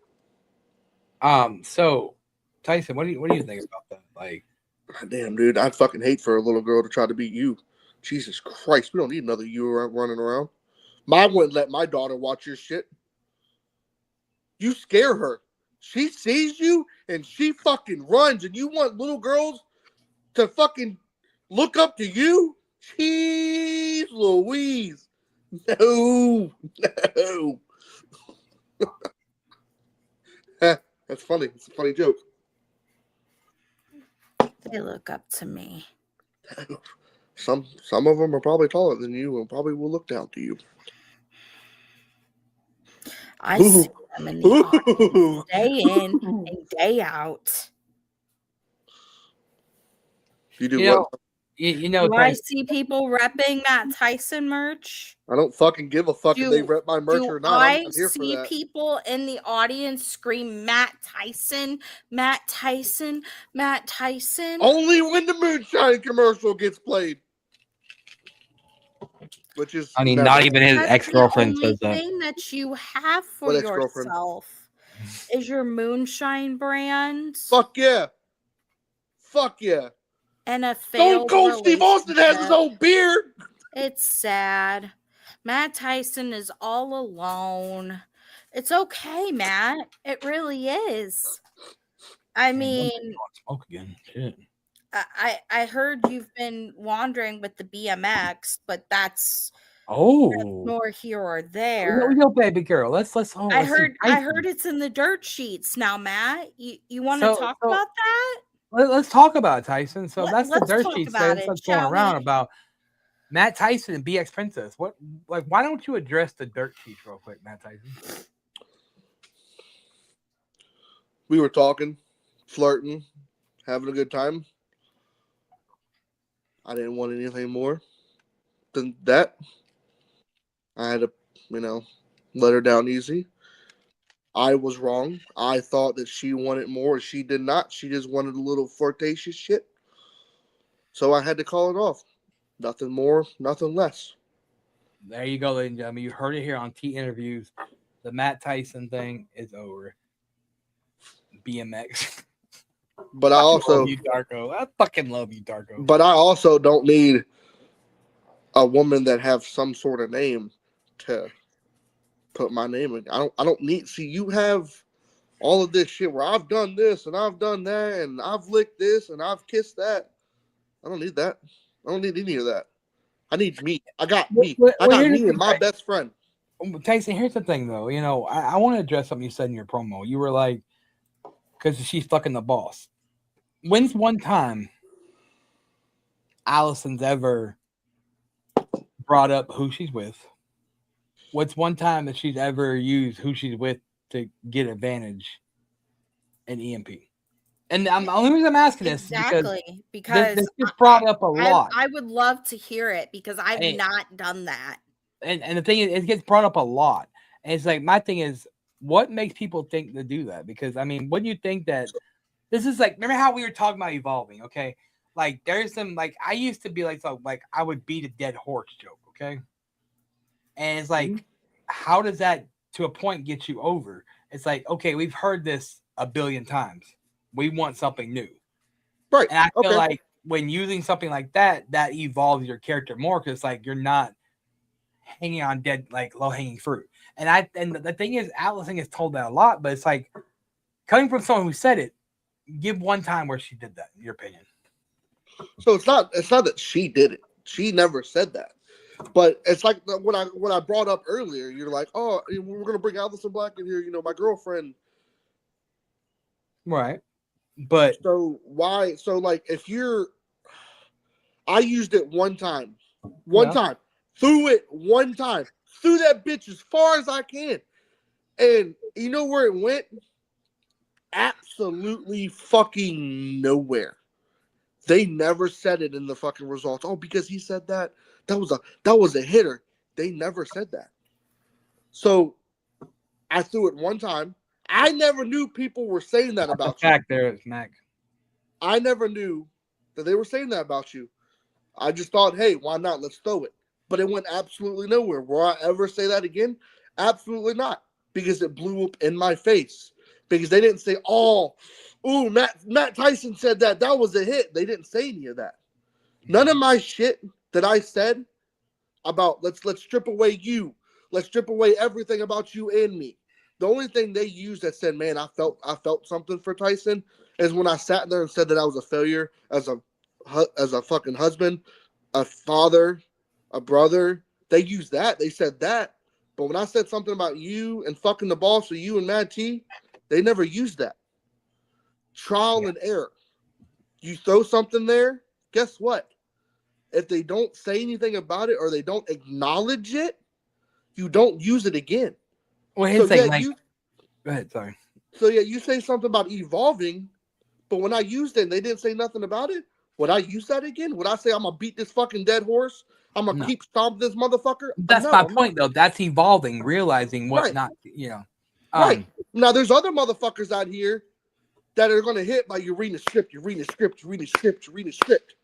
So Tyson, what do you think about that? Like, Damn, dude, I'd fucking hate for a little girl to try to beat you. Jesus Christ, we don't need another you running around. I wouldn't let my daughter watch your shit. You scare her. She sees you and she fucking runs, and you want little girls to fucking look up to you? Jeez Louise. No. That's funny. It's a funny joke. They look up to me. Some of them are probably taller than you and probably will look down to you. I see them in the audience day in and day out. You do You what? know, Do I see people repping Matt Tyson merch? I don't fucking give a fuck if they rep my merch or not. I'm I not here for see that. people in the audience scream Matt Tyson, Matt Tyson, Matt Tyson? Only when the moonshine commercial gets played. Which is, I mean, never. not even his That's ex-girlfriend the says only that. thing that you have for What ex-girlfriend? yourself is your moonshine brand. Fuck yeah. Fuck yeah. And a Stone failed Cold Steve Austin has his relationship. own beard. It's sad. Matt Tyson is all alone. It's okay, Matt. It really is. I mean, Smoke again. Shit. I heard you've been wandering with the BMX, but that's Oh, nor here or there. no, baby girl. Let's. I heard it's in the dirt sheets now, Matt. You want to talk about that? Let's talk about it, Tyson. So that's the Let's dirt talk sheet about that's it, going shall around we? about Matt Tyson and BX Princess. Why don't you address the dirt sheets real quick, Matt Tyson? We were talking, flirting, having a good time. I didn't want anything more than that. I had to, let her down easy. I was wrong. I thought that she wanted more. She did not. She just wanted a little flirtatious shit. So I had to call it off. Nothing more, nothing less. There you go, ladies and gentlemen. You heard it here on T Interviews. The Matt Tyson thing is over. BMX. But I also love you, Darko. I fucking love you, Darko. But I also don't need a woman that have some sort of name to put my name in. I don't need. See, you have all of this shit where I've done this and I've done that and I've licked this and I've kissed that. I don't need that. I don't need any of that. I need me. I got me. I got me and my best friend. Tyson, here's the thing, though. I want to address something you said in your promo. You were like, because she's fucking the boss. When's one time Allison's ever brought up who she's with. What's one time that she's ever used who she's with to get advantage in EMP? And the only reason I'm asking this Exactly, is because this gets brought up a lot. I would love to hear it because I've And- not done that. And the thing is, it gets brought up a lot. And it's like, my thing is, what makes people think to do that? Because, I mean, wouldn't you think that this is like, remember how we were talking about evolving, okay? Like, there's some, like, I used to be like, so, like, I would beat a dead horse joke, okay? And it's like, how does that, to a point, get you over? It's like, okay, we've heard this a billion times. We want something new. Right. And I feel like when using something like that, that evolves your character more because, like, you're not hanging on dead, like, low-hanging fruit. And the thing is, Allison gets told that a lot, but it's like, coming from someone who said it, give one time where she did that, in your opinion. So it's not that she did it. She never said that. But it's like when I brought up earlier, you're like, oh, we're gonna bring Allison Black in here. You know, my girlfriend. Right. But so why? So like, if you're, I used it one time, threw it one time, threw that bitch as far as I can, and you know where it went? Absolutely fucking nowhere. They never said it in the fucking results. Oh, because he said that was a hitter. They never said that. So I threw it one time. I never knew people were saying that about you. Fact there is Mac. I never knew that they were saying that about you. I just thought, hey, why not? Let's throw it. But it went absolutely nowhere. Will I ever say that again? Absolutely not. Because it blew up in my face. Because they didn't say, Matt Tyson said that. That was a hit. They didn't say any of that. None of my shit that I said about let's strip away you. Let's strip away everything about you and me. The only thing they used that said, man, I felt something for Tyson is when I sat there and said that I was a failure as a fucking husband, a father, a brother. They used that. They said that. But when I said something about you and fucking the boss of you and Mad T, they never used that. Trial and error. You throw something there, guess what? If they don't say anything about it or they don't acknowledge it, you don't use it again. Well, his thing, go ahead, sorry. So yeah, you say something about evolving, but when I used it and they didn't say nothing about it, would I use that again? Would I say I'm gonna beat this fucking dead horse? I'm gonna keep stomping this motherfucker? That's my point, though. That's evolving, realizing what not, right. Now there's other motherfuckers out here that are gonna hit by you reading the script, you reading the script, you reading the script, you reading the script.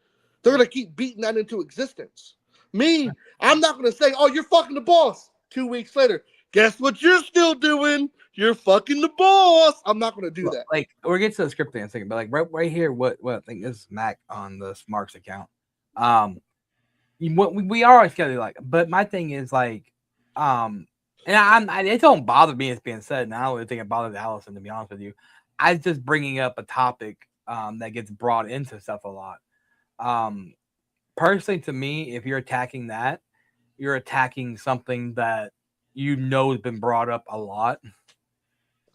They're gonna keep beating that into existence. Me, I'm not gonna say, oh, you're fucking the boss. 2 weeks later, guess what you're still doing? You're fucking the boss. I'm not gonna do that. Like, we'll get to the script in a second, but like right here, what I think this is Mac on the Smarks account. What we are always together, like, but my thing is like, and it don't bother me as being said, and I don't really think it bothers Allison, to be honest with you. I was just bringing up a topic that gets brought into stuff a lot. Personally, to me, if you're attacking that, you're attacking something that you know has been brought up a lot.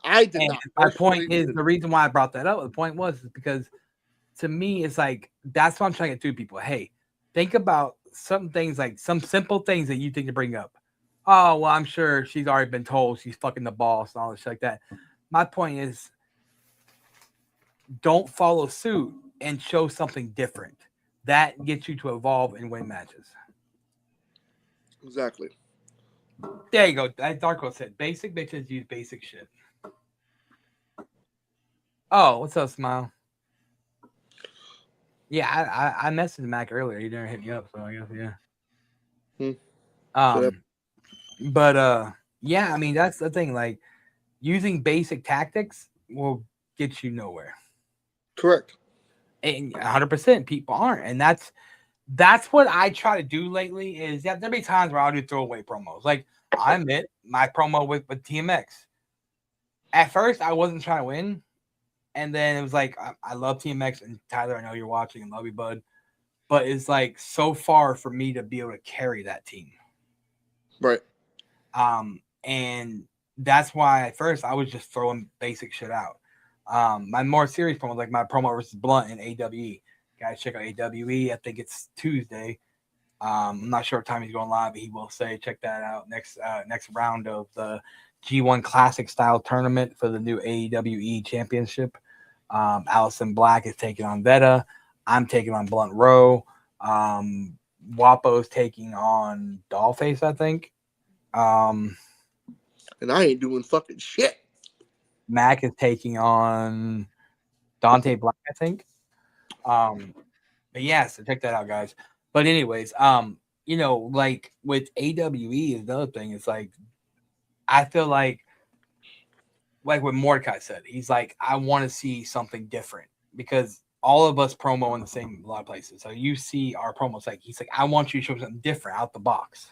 I did not. My point is, the reason why I brought that up, the point was because to me, it's like, that's what I'm trying to get to people. Hey, think about some things, like some simple things that you think to bring up. Oh, well, I'm sure she's already been told she's fucking the boss and all this shit like that. My point is, don't follow suit and show something different. That gets you to evolve and win matches. Exactly. There you go. As Darko said, basic bitches use basic shit. Oh, what's up, Smile? Yeah, I messaged Mac earlier. He didn't hit me up, so I guess yeah. I mean, that's the thing. Like, using basic tactics will get you nowhere. Correct. And 100% people aren't, and that's what I try to do lately. Is there'll be times where I'll do throwaway promos. Like, I admit my promo with TMX. At first, I wasn't trying to win. And then it was like, I love TMX, and Tyler, I know you're watching, and love you, bud. But it's like so far for me to be able to carry that team. Right. And that's why at first I was just throwing basic shit out. My more serious promo, like my promo versus Blunt in AWE, Guys, check out AWE. I think it's Tuesday. I'm not sure what time he's going live, but he will say check that out. Next round of the G1 Classic style tournament for the new AWE Championship. Allison Black is taking on Veta. I'm taking on Blunt Row. Wapo's taking on Dollface, I think. And I ain't doing fucking shit. Mac is taking on Dante Black, I think. But yeah, so check that out, guys. But anyways, like with AWE is another thing. It's like I feel like what Mordecai said, he's like, I want to see something different because all of us promo in the same a lot of places. So you see our promos, like he's like, I want you to show something different out the box.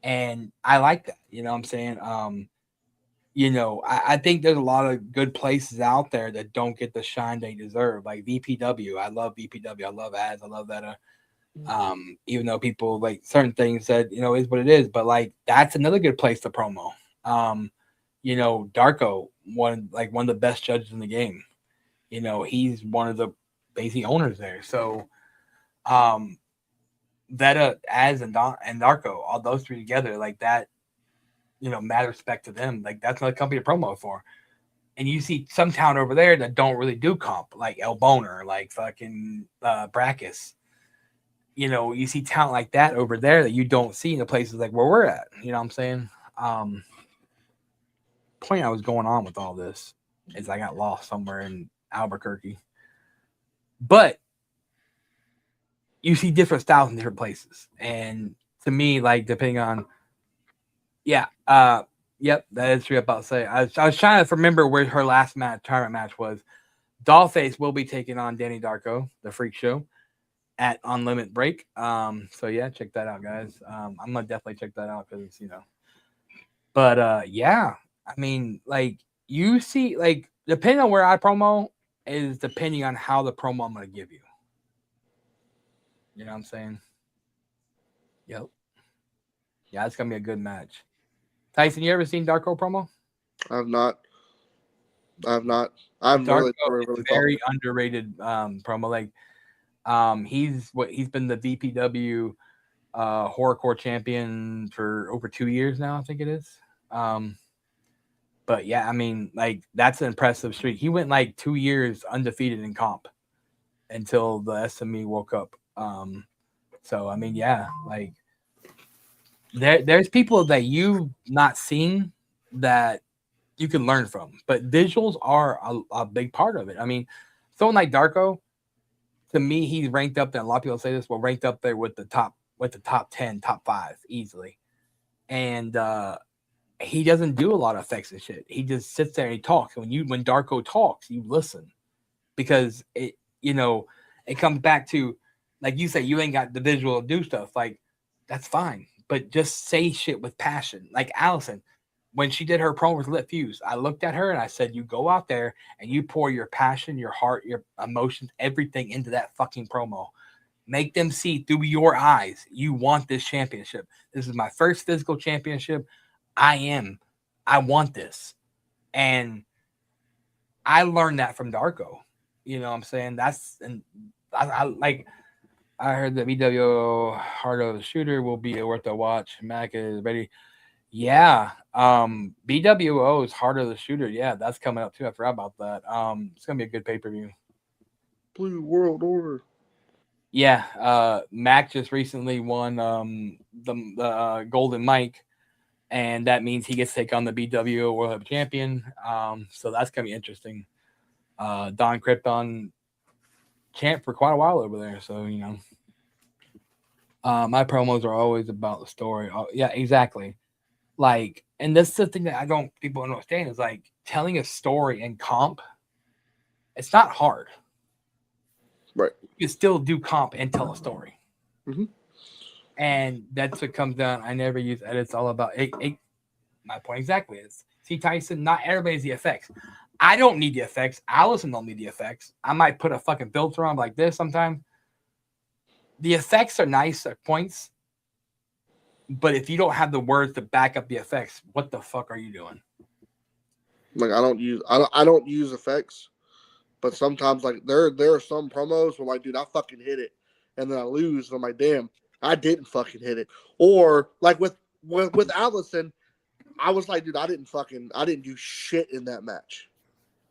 And I like that, you know what I'm saying? I think there's a lot of good places out there that don't get the shine they deserve. Like VPW. I love VPW. I love ads. I love that. Even though people like certain things that, is what it is, but like, that's another good place to promo. Darko, one of the best judges in the game. He's one of the basic owners there. So, Veta, Az, and Darko, all those three together, like that, mad respect to them. Like that's another company to promo for. And you see some town over there that don't really do comp, like El Boner, like fucking Brackus. You see talent like that over there that you don't see in the places like where we're at. You know what I'm saying? Point I was going on with all this is I got lost somewhere in Albuquerque. But you see different styles in different places. And to me, like depending on yep, that is true. About to say I was trying to remember where her last tournament match was. Dollface will be taking on Danny Darko, the Freak Show, at Unlimited Break. So yeah, check that out, guys. I'm gonna definitely check that out because But yeah, I mean, like you see, like depending on where I promo is depending on how the promo I'm gonna give you. You know what I'm saying? Yep. Yeah, it's gonna be a good match. Tyson, you ever seen Darko promo? I have not. I'm Darko really very underrated promo. Like he's been the VPW horrorcore champion for over 2 years now, I think it is. But yeah, I mean, like that's an impressive streak. He went like 2 years undefeated in comp until the SME woke up. So I mean, yeah, like there's people that you've not seen that you can learn from, but visuals are a big part of it. I mean, someone like Darko, to me, he's ranked up there. A lot of people say this, but ranked up there with the top 10, top 5 easily. And he doesn't do a lot of effects and shit. He just sits there and he talks. When Darko talks, you listen because it comes back to, like you say, you ain't got the visual to do stuff. Like that's fine, but just say shit with passion. Like Allison, when she did her promo with Lit Fuse, I looked at her and I said, you go out there and you pour your passion, your heart, your emotions, everything into that fucking promo. Make them see through your eyes. You want this championship. This is my first physical championship. I want this. And I learned that from Darko. You know what I'm saying? I heard that BWO Heart of the Shooter will be worth a watch. Mac is ready. Yeah. BWO's Heart of the Shooter. Yeah, that's coming up too. I forgot about that. It's gonna be a good pay-per-view. Blue World Order. Yeah. Mac just recently won the Golden Mike, and that means he gets to take on the BWO World Heavy Champion. So that's gonna be interesting. Don Krypton champ for quite a while over there. So my promos are always about the story. Yeah, exactly. Like, and this is the thing that people don't understand is like telling a story in comp. It's not hard. Right. You can still do comp and tell a story. Mm-hmm. And that's what comes down. I never use edits. All about it. My point exactly is, see Tyson, not everybody's the effects. I don't need the effects. Allison don't need the effects. I might put a fucking filter on like this sometimes. The effects are nice at points. But if you don't have the words to back up the effects, what the fuck are you doing? Like I don't use effects But sometimes, like there are some promos where, like, dude, I fucking hit it, and then I lose. And I'm like, damn, I didn't fucking hit it. Or like with Allison, I was like, dude, I didn't do shit in that match.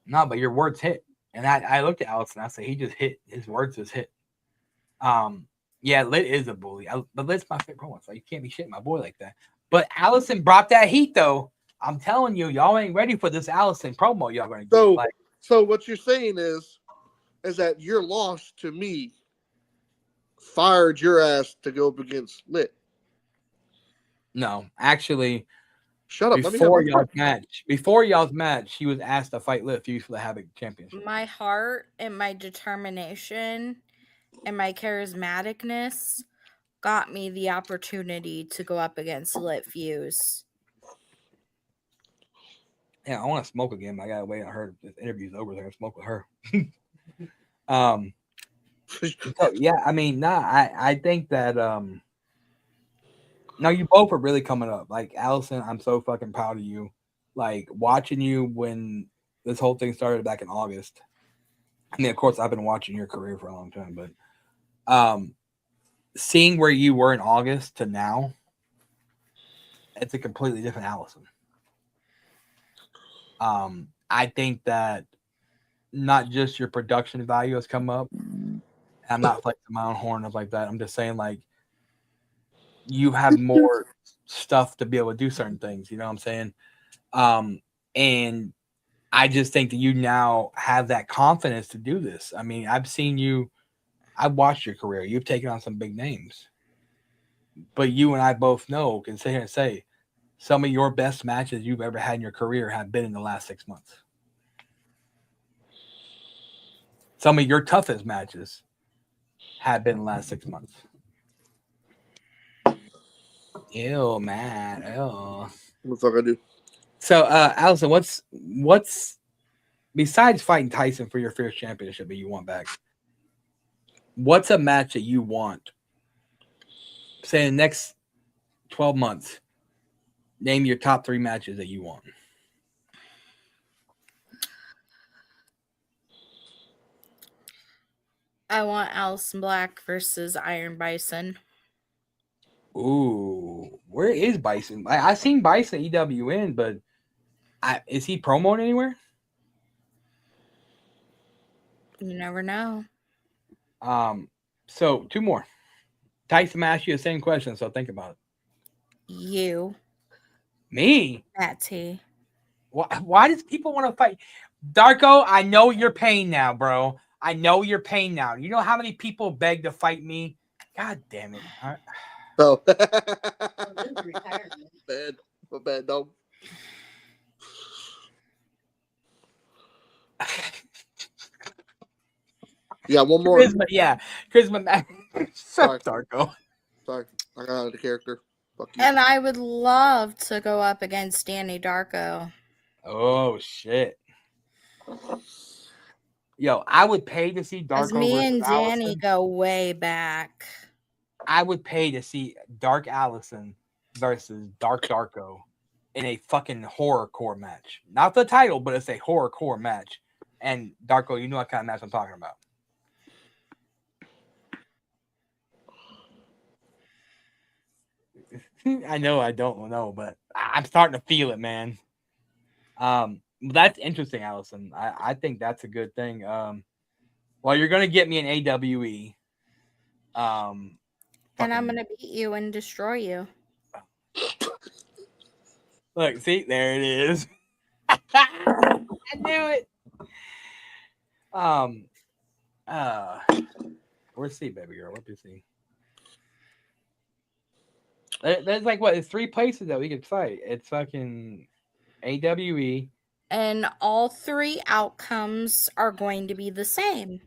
No, but your words hit. And I looked at Allison. I said, he just hit. His words just hit. Yeah, Lit is a bully. But Lit's my favorite promo. So you can't be shitting my boy like that. But Allison brought that heat, though. I'm telling you, y'all ain't ready for this Allison promo y'all going to get. So what you're saying is that your loss to me fired your ass to go up against Lit. No, actually, shut up. Before y'all's match, he was asked to fight Lit Fuse for the Havoc Championship. My heart and my determination and my charismaticness got me the opportunity to go up against Lit Fuse. Yeah, I want to smoke again. But I gotta wait on her. This interview's over there. Smoke with her. So, yeah, I mean, I think that no, you both are really coming up. Like Allison, I'm so fucking proud of you. Like watching you when this whole thing started back in August. I mean, of course, I've been watching your career for a long time, but seeing where you were in August to now, it's a completely different Allison. I think that not just your production value has come up. I'm not flexing my own horn up like that. I'm just saying, like, you have more stuff to be able to do certain things. You know what I'm saying? And I just think that you now have that confidence to do this. I mean, I've watched your career. You've taken on some big names. But you and I both know, can sit here and say, some of your best matches you've ever had in your career have been in the last 6 months. Some of your toughest matches have been in the last 6 months. Ew, man. Ew. What the fuck I do? So, Allison, what's besides fighting Tyson for your first championship that you want back? What's a match that you want? Say in the next 12 months, name your top 3 matches that you want. I want Allison Black versus Iron Bison. Ooh, where is Bison? I seen Bison EWN, but is he promoting anywhere? You never know. So 2 more. Tyson asked you the same question, so think about it. You. Me? That T. Why does people want to fight? Darko, I know your pain now, bro. I know your pain now. You know how many people beg to fight me? God damn it. All right. Oh. Bad. My bad, dog. Yeah, one more. Charisma. Sorry. Darko. Sorry, I got out of the character. Fuck you. And I would love to go up against Danny Darko. Oh, shit. Yo, I would pay to see Darko Because me and Danny Allison. go way back. I would pay to see Dark Allison versus Dark Darko in a fucking horrorcore match. Not the title, but it's a horrorcore match. And Darko, you know what kind of match I'm talking about. I know I don't know, but I'm starting to feel it, man. That's interesting, Allison. I think that's a good thing. Well, you're gonna get me an AWE. And I'm gonna beat you and destroy you. Look, see, there it is. I knew it. Where's C, baby girl? What do you see? There's like what? There's 3 places that we could fight. It's fucking AWE. And all 3 outcomes are going to be the same.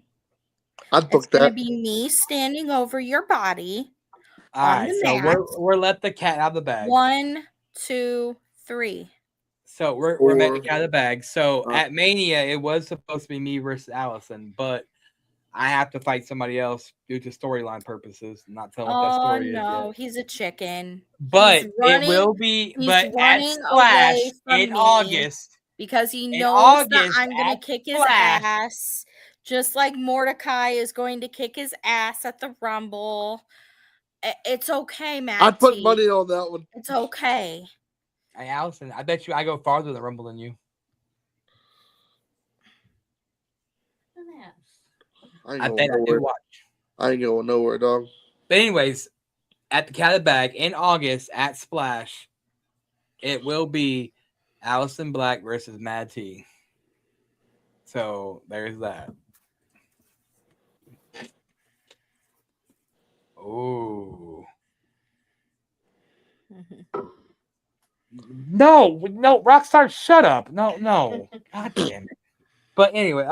I'd book It's going to that. be me standing over your body. All right, so we're let the cat out of the bag. 1, 2, 3. So we're letting the cat out of the bag. So at Mania, it was supposed to be me versus Allison, but I have to fight somebody else due to storyline purposes. I'm not telling what that story is. Oh no, yet. he's a chicken. But it will be. But at Splash in August, because he In knows that August I'm going at to kick his Splash. ass, just like Mordecai is going to kick his ass at the Rumble. It's okay, Matt. I'd put money on that one. It's okay. Hey, Allison, I bet you I go farther in the Rumble than you. I ain't I going bet I nowhere. do watch. I ain't going nowhere, dog. But anyways, at the Cat of the Bag in August at Splash, it will be Allison Black versus Mad T. So there's that. Oh. No, Rockstar, shut up. No. God damn it. But anyway,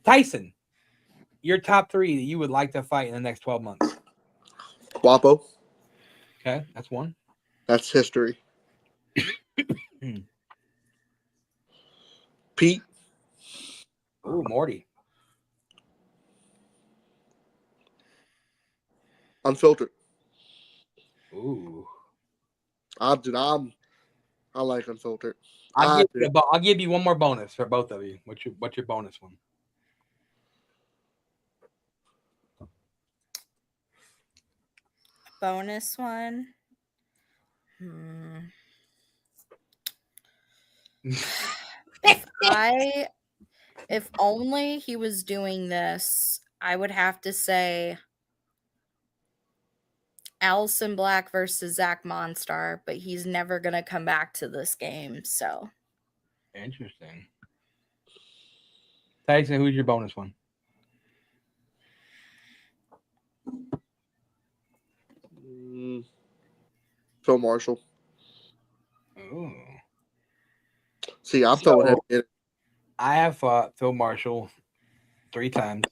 Tyson, your top 3 that you would like to fight in the next 12 months. Guapo. Okay, that's one. That's history. Pete. Ooh, Morty. Unfiltered. Ooh. I like unfiltered. I'll give you one more bonus for both of you. What's your bonus one? Bonus one. If only he was doing this, I would have to say Allison Black versus Zach Monstar, but he's never gonna come back to this game. So Interesting. Tyson, who's your bonus one? Phil Marshall. Ooh. See, I'm throwing heavy in. I have fought Phil Marshall 3 times.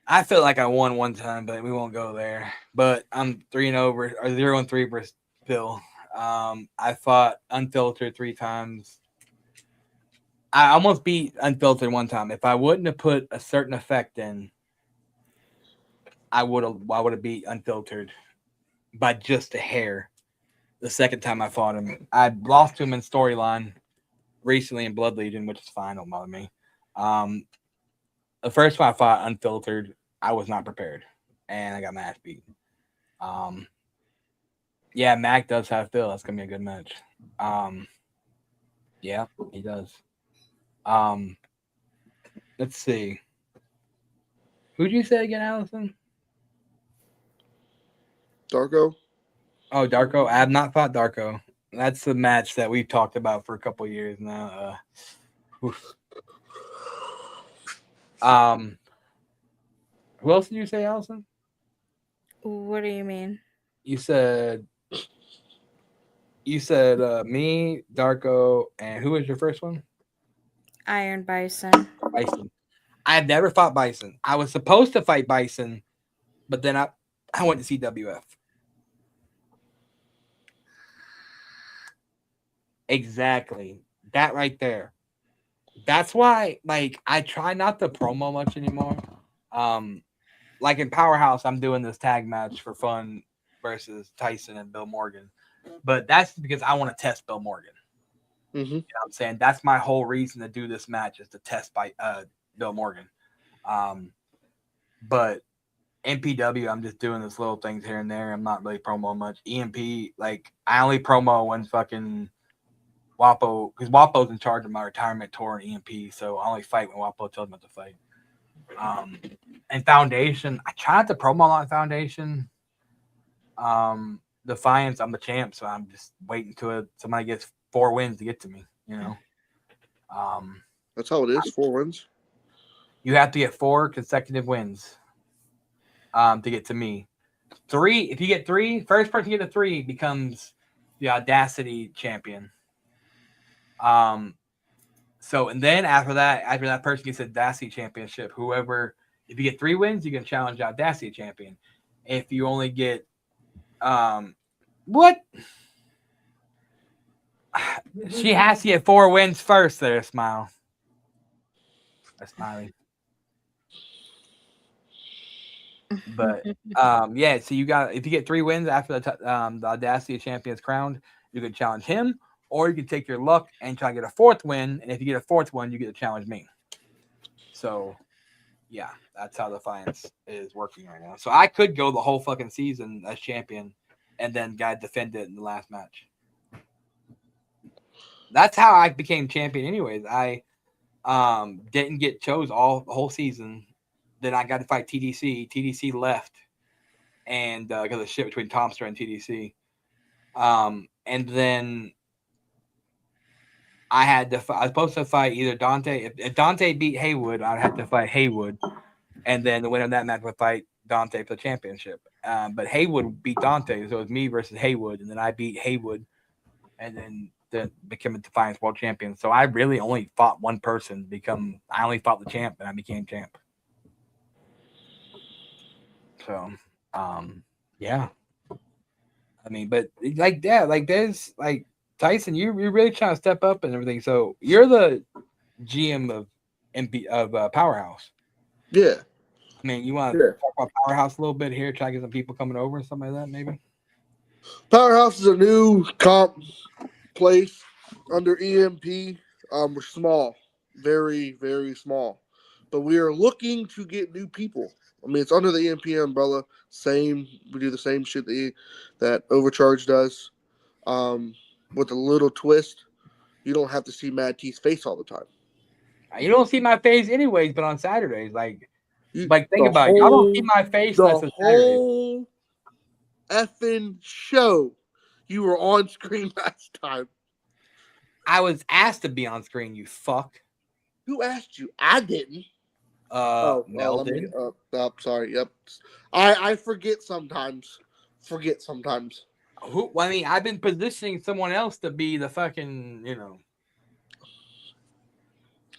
I feel like I won one time, but we won't go there. But I'm 3-0 or 0-3 versus Phil. I fought Unfiltered 3 times. I almost beat Unfiltered one time. If I wouldn't have put a certain effect in, I would have beat Unfiltered by just a hair. The second time I fought him, I lost to him in storyline recently in Blood Legion, which is fine, don't bother me. The first time I fought Unfiltered, I was not prepared, and I got my ass beat. Yeah, Mac does have Phil. That's gonna be a good match. Yeah, he does. Let's see. Who'd you say again, Allison? Darko. Oh, Darko. I have not fought Darko. That's the match that we've talked about for a couple years now. Who else did you say, Allison? what do you mean? You said me, Darko, and who was your first one? Iron Bison. Bison. I have never fought Bison. I was supposed to fight Bison, but then I went to CWF. Exactly. That right there. That's why, like, I try not to promo much anymore. Like in Powerhouse, I'm doing this tag match for fun versus Tyson and Bill Morgan. But that's because I want to test Bill Morgan. Mm-hmm. You know what I'm saying? That's my whole reason to do this match is to test by Bill Morgan. But NPW, I'm just doing this little things here and there. I'm not really promoting much. EMP, like, I only promo when fucking Wapo, because Wapo's in charge of my retirement tour in EMP, so I only fight when Wapo tells me to fight. And Foundation, I try not to promo a lot of Foundation. Defiance, I'm the champ, so I'm just waiting till somebody gets 4 wins to get to me, you know. That's how it is. 4 wins. You have to get 4 consecutive wins to get to me. 3, if you get 3, first person to get to 3 becomes the Audacity champion. So, and then after that person gets the Audacity championship, if you get 3 wins, you can challenge the Audacity champion. If you only get, what? She has to get 4 wins first there, Smile. That's smiling. But, yeah, so if you get 3 wins after the Audacity champion's crowned, you can challenge him or you can take your luck and try to get a 4th win. And if you get a 4th one, you get to challenge me. So, yeah, that's how the Defiance is working right now. So I could go the whole fucking season as champion, and then guy defend it in the last match. That's how I became champion. Anyways, I didn't get chose the whole season. Then I got to fight TDC. TDC left, and because of shit between Tomster and TDC. And then I was supposed to fight either Dante. If Dante beat Haywood, I'd have to fight Haywood, and then the winner of that match would fight Dante for the championship. But Haywood beat Dante, so it was me versus Haywood, and then I beat Haywood, and then became a Defiance World Champion. So I really only fought one person. I only fought the champ, and I became champ. So, yeah. I mean, but like that, like there's like Tyson, you're really trying to step up and everything. So you're the GM of Powerhouse. Yeah. I mean, you want to talk about Powerhouse a little bit here, try to get some people coming over and something like that, maybe? Powerhouse is a new comp place under EMP. We're small, very, very small. But we are looking to get new people. I mean, it's under the EMP umbrella. We do the same shit that Overcharge does. With a little twist, you don't have to see Mad T's face all the time. You don't see my face anyways, but on Saturdays, think about it. I don't see my face unless it's Saturdays. The whole effing show, you were on screen last time. I was asked to be on screen, you fuck. Who asked you? I didn't. Mel did. Sorry. Yep. I forget sometimes. Who? I mean, I've been positioning someone else to be the fucking,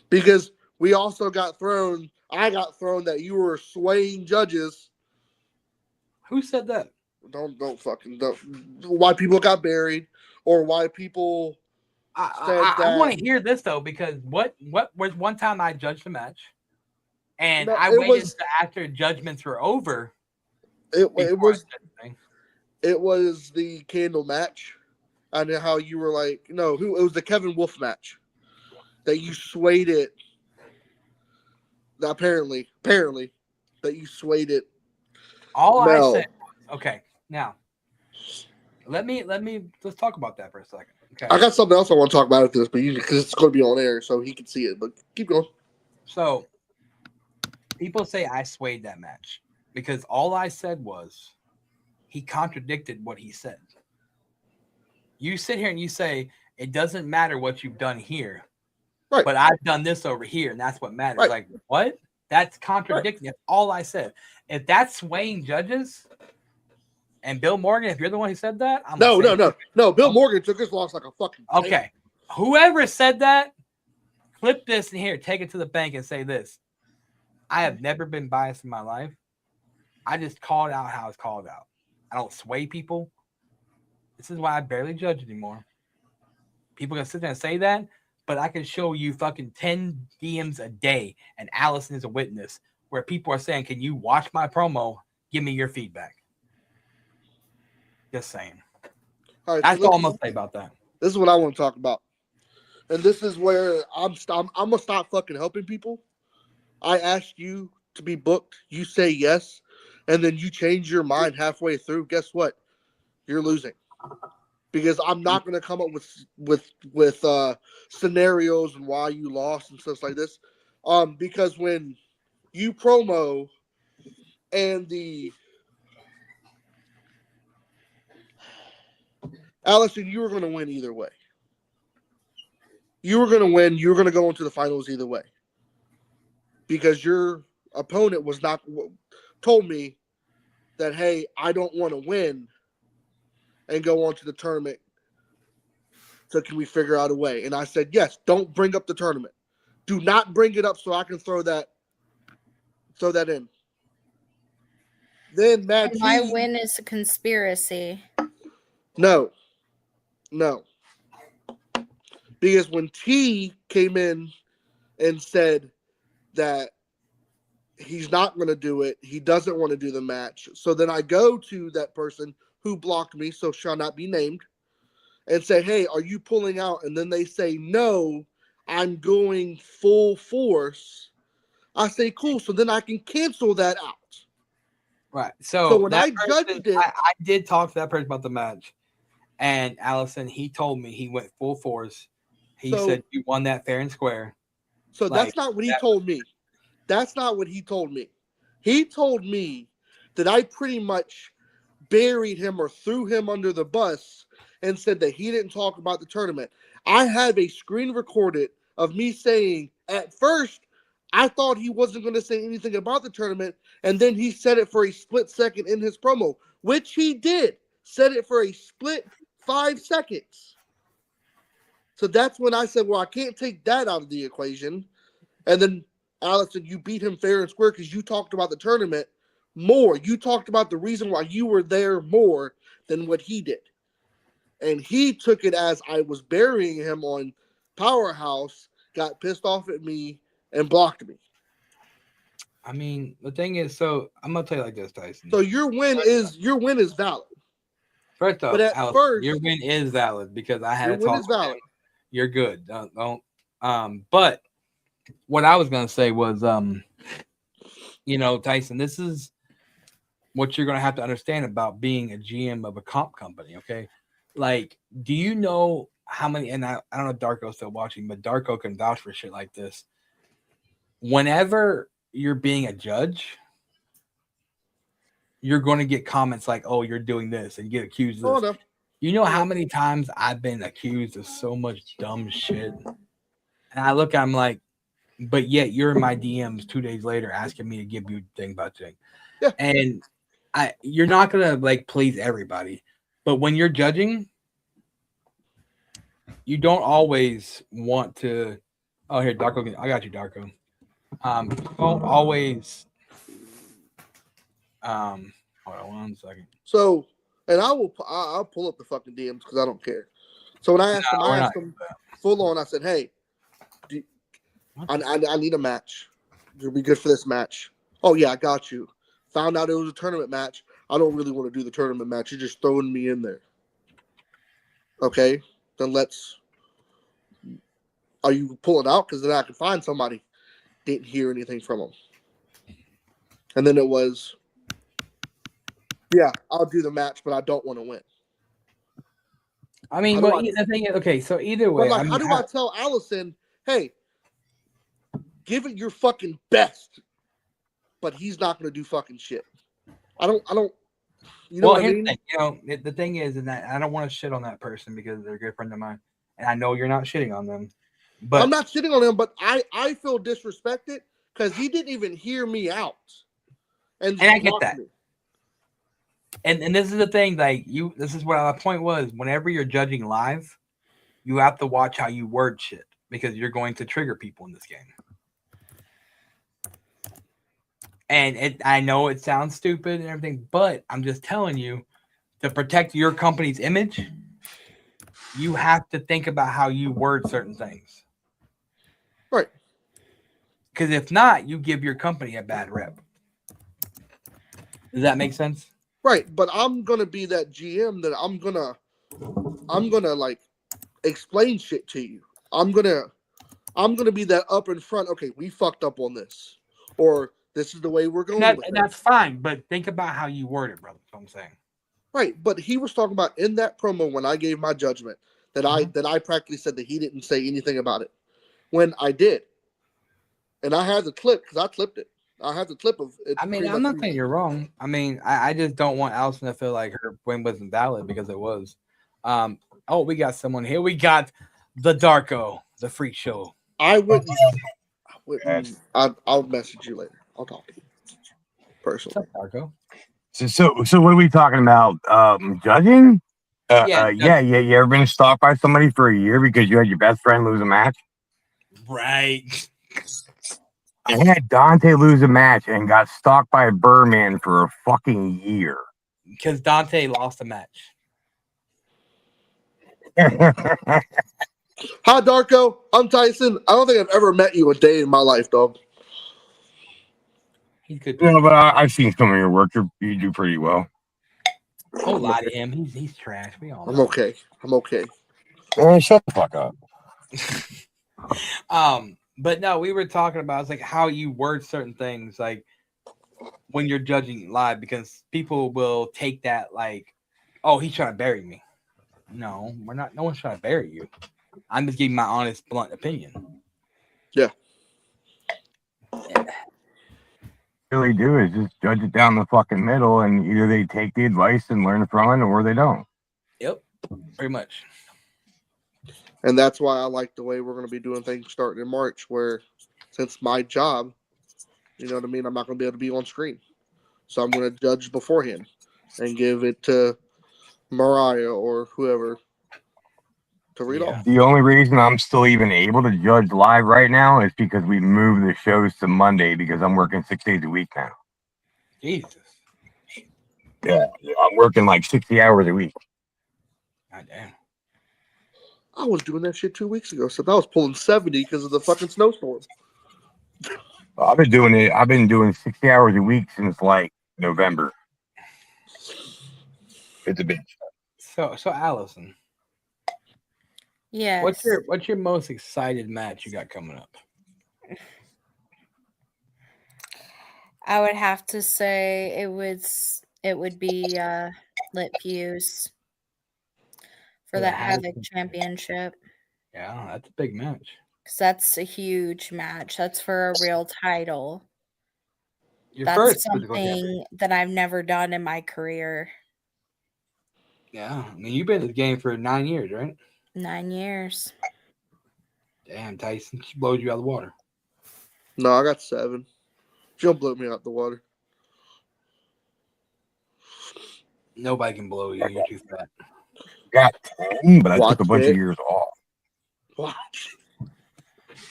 Because we also got thrown. I got thrown that you were swaying judges. Who said that? Don't. Why people got buried, or why people said that. I want to hear this though, because what was one time I judged the match, and I waited until after judgments were over. It was the candle match, and how you were like, it was the Kevin Wolf match that you swayed it. Apparently, that you swayed it. All Mel. I said, okay, now let's talk about that for a second. Okay. I got something else I want to talk about after this, but because it's going to be on air, so he can see it. But keep going. So, people say I swayed that match because all I said was he contradicted what he said. You sit here and you say it doesn't matter what you've done here, right? But I've done this over here, and that's what matters. Right. Like what? That's contradicting. Right. That's all I said. If that's swaying judges. And Bill Morgan, if you're the one who said that, No. Bill Morgan took his loss like a fucking. Okay, whoever said that, clip this in here, take it to the bank, and say this: I have never been biased in my life. I just called out how it's called out. I don't sway people. This is why I barely judge anymore. People can sit there and say that, but I can show you fucking 10 DMs a day, and Allison is a witness, where people are saying, "Can you watch my promo? Give me your feedback." Just saying. All right, that's all I'm gonna say about that. This is what I want to talk about, and this is where I'm gonna stop fucking helping people. I asked you to be booked, you say yes, and then you change your mind halfway through. Guess what? You're losing, because I'm not gonna come up with scenarios and why you lost and stuff like this. Because when you promo and the Allison, you were going to win either way. You were going to win. You were going to go into the finals either way. Because your opponent told me that, hey, I don't want to win and go on to the tournament. So can we figure out a way? And I said, yes, don't bring up the tournament. Do not bring it up so I can throw that in. Then Matt T, my win is a conspiracy. No. Because when T came in and said that he's not going to do it, he doesn't want to do the match. So then I go to that person who blocked me, so shall not be named, and say, hey, are you pulling out? And then they say, no, I'm going full force. I say, cool. So then I can cancel that out. Right. So So when that I person, judged it, I did talk to that person about the match, and Allison, he told me he went full force. He So- said you won that fair and square. so Like, that's not what he that told me. That's not what he told me. He told me that I pretty much buried him or threw him under the bus and said that he didn't talk about the tournament. I have a screen recorded of me saying at first I thought he wasn't going to say anything about the tournament, and then he said it for a split second in his promo, which he did. Said it for a split 5 seconds. So that's when I said, well, I can't take that out of the equation. And then, Allison, you beat him fair and square because you talked about the tournament more. You talked about the reason why you were there more than what he did. And he took it as I was burying him on Powerhouse, got pissed off at me, and blocked me. I mean, the thing is, so I'm gonna tell you like this, Tyson. So your win is valid. First off, but at Allison, first- your win is valid because I had Your a win talk is with valid. him. You're good. Don't. But what I was gonna say was, Tyson, this is what you're gonna have to understand about being a GM of a comp company. Okay, like, do you know how many? And I don't know if Darko's still watching, but Darko can vouch for shit like this. Whenever you're being a judge, you're going to get comments like, "Oh, you're doing this," and get accused of this. Oh, no. You know how many times I've been accused of so much dumb shit? And I look, I'm like, but yet you're in my DMs 2 days later asking me to give you a thing about thing. Yeah. And you're not gonna like please everybody. But when you're judging, you don't always want to. Oh, here, Darko, I got you, Darko. Don't always. Hold on 1 second. So, and I'll pull up the fucking DMs because I don't care. So when I asked him, I asked him full on. I said, "Hey, I need a match. You'll be good for this match." Oh yeah, I got you. Found out it was a tournament match. I don't really want to do the tournament match. You're just throwing me in there. Okay, then let's. Are you pulling out? Because then I can find somebody. Didn't hear anything from him. And then it was, yeah, I'll do the match, but I don't want to win. I mean, How do well, the thing is, okay, so either way, But like, I mean, how do I tell Allison, hey, give it your fucking best, but he's not going to do fucking shit. I don't. You know well, what I here's mean? the thing, the thing is that I don't want to shit on that person because they're a good friend of mine, and I know you're not shitting on them. But I'm not shitting on him, but I feel disrespected because he didn't even hear me out. And I get blocked that. me. And this is the thing, like this is what my point was. Whenever you're judging live, you have to watch how you word shit because you're going to trigger people in this game. And I know it sounds stupid and everything, but I'm just telling you, to protect your company's image, you have to think about how you word certain things. Right. Because if not, you give your company a bad rep. Does that make sense? Right, but I'm gonna be that GM that I'm gonna like explain shit to you. I'm gonna be that up in front. Okay, we fucked up on this, or this is the way we're going. And that's fine, but think about how you word it, brother. That's what I'm saying. Right, but he was talking about in that promo when I gave my judgment that I practically said that he didn't say anything about it when I did, and I had the clip because I clipped it. I have the clip of it. I mean, I'm not saying you're wrong. I mean, I just don't want Allison to feel like her win wasn't valid because it was. Oh, we got someone here. We got the Darko, the freak show. I wouldn't. I'll message you later. I'll talk to you personally. What's up, Darko? So what are we talking about? Judging? Yeah. You ever been stalked by somebody for a year because you had your best friend lose a match? Right. I had Dante lose a match and got stalked by a Birdman for a fucking year. Because Dante lost a match. Hi, Darko. I'm Tyson. I don't think I've ever met you a day in my life, dog. He's good. No, but I've seen some of your work. You do pretty well. Don't lie to him. He's trash. We all I'm know. okay. I'm okay. Man, shut the fuck up. But no, we were talking about it's like how you word certain things, like when you're judging live, because people will take that like, oh, he's trying to bury me. No, we're not. No one's trying to bury you. I'm just giving my honest, blunt opinion. Yeah. Really do is just judge it down the fucking middle, and either they take the advice and learn from it, or they don't. Yep, pretty much. And that's why I like the way we're going to be doing things starting in March, where since my job, you know what I mean, I'm not going to be able to be on screen. So I'm going to judge beforehand and give it to Mariah or whoever to read off. The only reason I'm still even able to judge live right now is because we moved the shows to Monday because I'm working 6 days a week now. Jesus. Yeah, I'm working like 60 hours a week. God damn. I was doing that shit 2 weeks ago, so I was pulling 70 because of the fucking snowstorm. I've been doing it. I've been doing 60 hours a week since like November. It's a bitch. So Allison, Yes. what's your most excited match you got coming up? I would have to say it would be Lit Fuse for For the that Havoc Havoc. Championship. Yeah, that's a big match. Because that's a huge match. That's for a real title. Your That's first physical champion. something that I've never done in my career. Yeah, I mean you've been in the game for 9 years, right? 9 years. Damn, Tyson, she blows you out of the water. No, I got 7. She'll blow me out the water. Nobody can blow you. You're too fat. Got 10, but I Watch took a bunch it. of years off. Watch.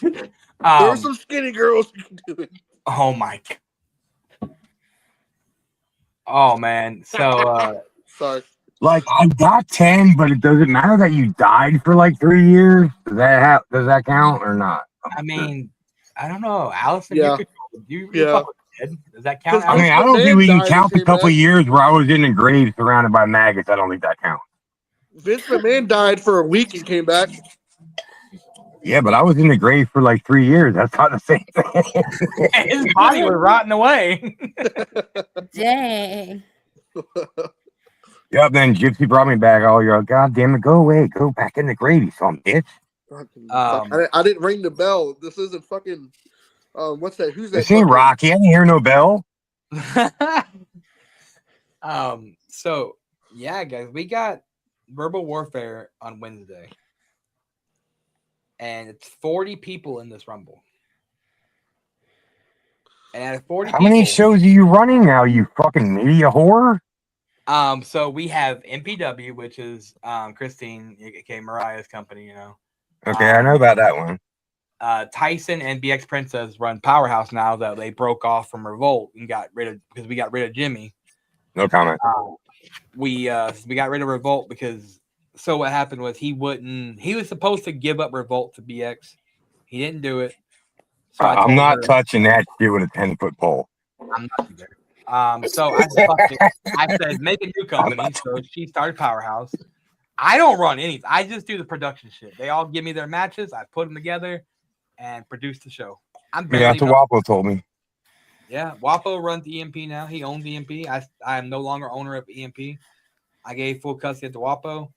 There's some skinny girls who can do it. Oh my. Oh man. So Sorry. Like I got 10, but it doesn't matter that you died for like 3 years. Does that count or not? I mean, I don't know, Allison. Yeah. You Yeah. fuck with the kid. Does that count? I mean, I The don't think man we can died count and the couple came back. years where I was in the grave surrounded by maggots. I don't think that counts. Vince McMahon died for a week and came back. Yeah, but I was in the grave for like 3 years. That's not the same thing. His body was rotting away. Dang. Yep, then Gypsy brought me back. Oh, you're like, God damn it, go away. Go back in the grave, you son of a bitch. I didn't ring the bell. This isn't fucking. What's that? Who's that? This ain't Rocky. I didn't hear no bell. So yeah, guys, we got Verbal Warfare on Wednesday. And it's 40 people in this Rumble. And out of 40 How many shows are you running now, you fucking media whore? So we have MPW, which is Christine, aka Mariah's company, you know. Okay, I know about that one. Tyson and BX Princess run Powerhouse now that they broke off from Revolt and because we got rid of Jimmy. No comment. We got rid of Revolt because so what happened was he was supposed to give up Revolt to BX. He didn't do it. So I'm not touching that shit with a 10-foot pole. I'm not either. So I said, make a new company. So she started Powerhouse. I don't run anything. I just do the production shit. They all give me their matches. I put them together and produce the show. That's what Wapo told me. Yeah, Wapo runs EMP now. He owns EMP. I am no longer owner of EMP. I gave full custody to Wapo.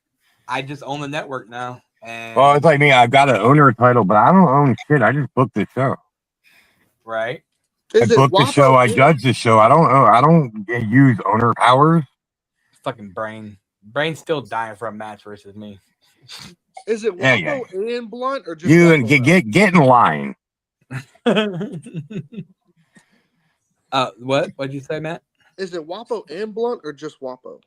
I just own the network now. And Well, it's like me. I've got an owner title, but I don't own shit. I just book the show. Right. I book the show. I judge the show. I don't use owner powers. Fucking Brain's still dying for a match versus me. Is it Wapo and Blunt or just you? And get in line. What'd you say, Matt? Is it Wapo and Blunt or just Wapo?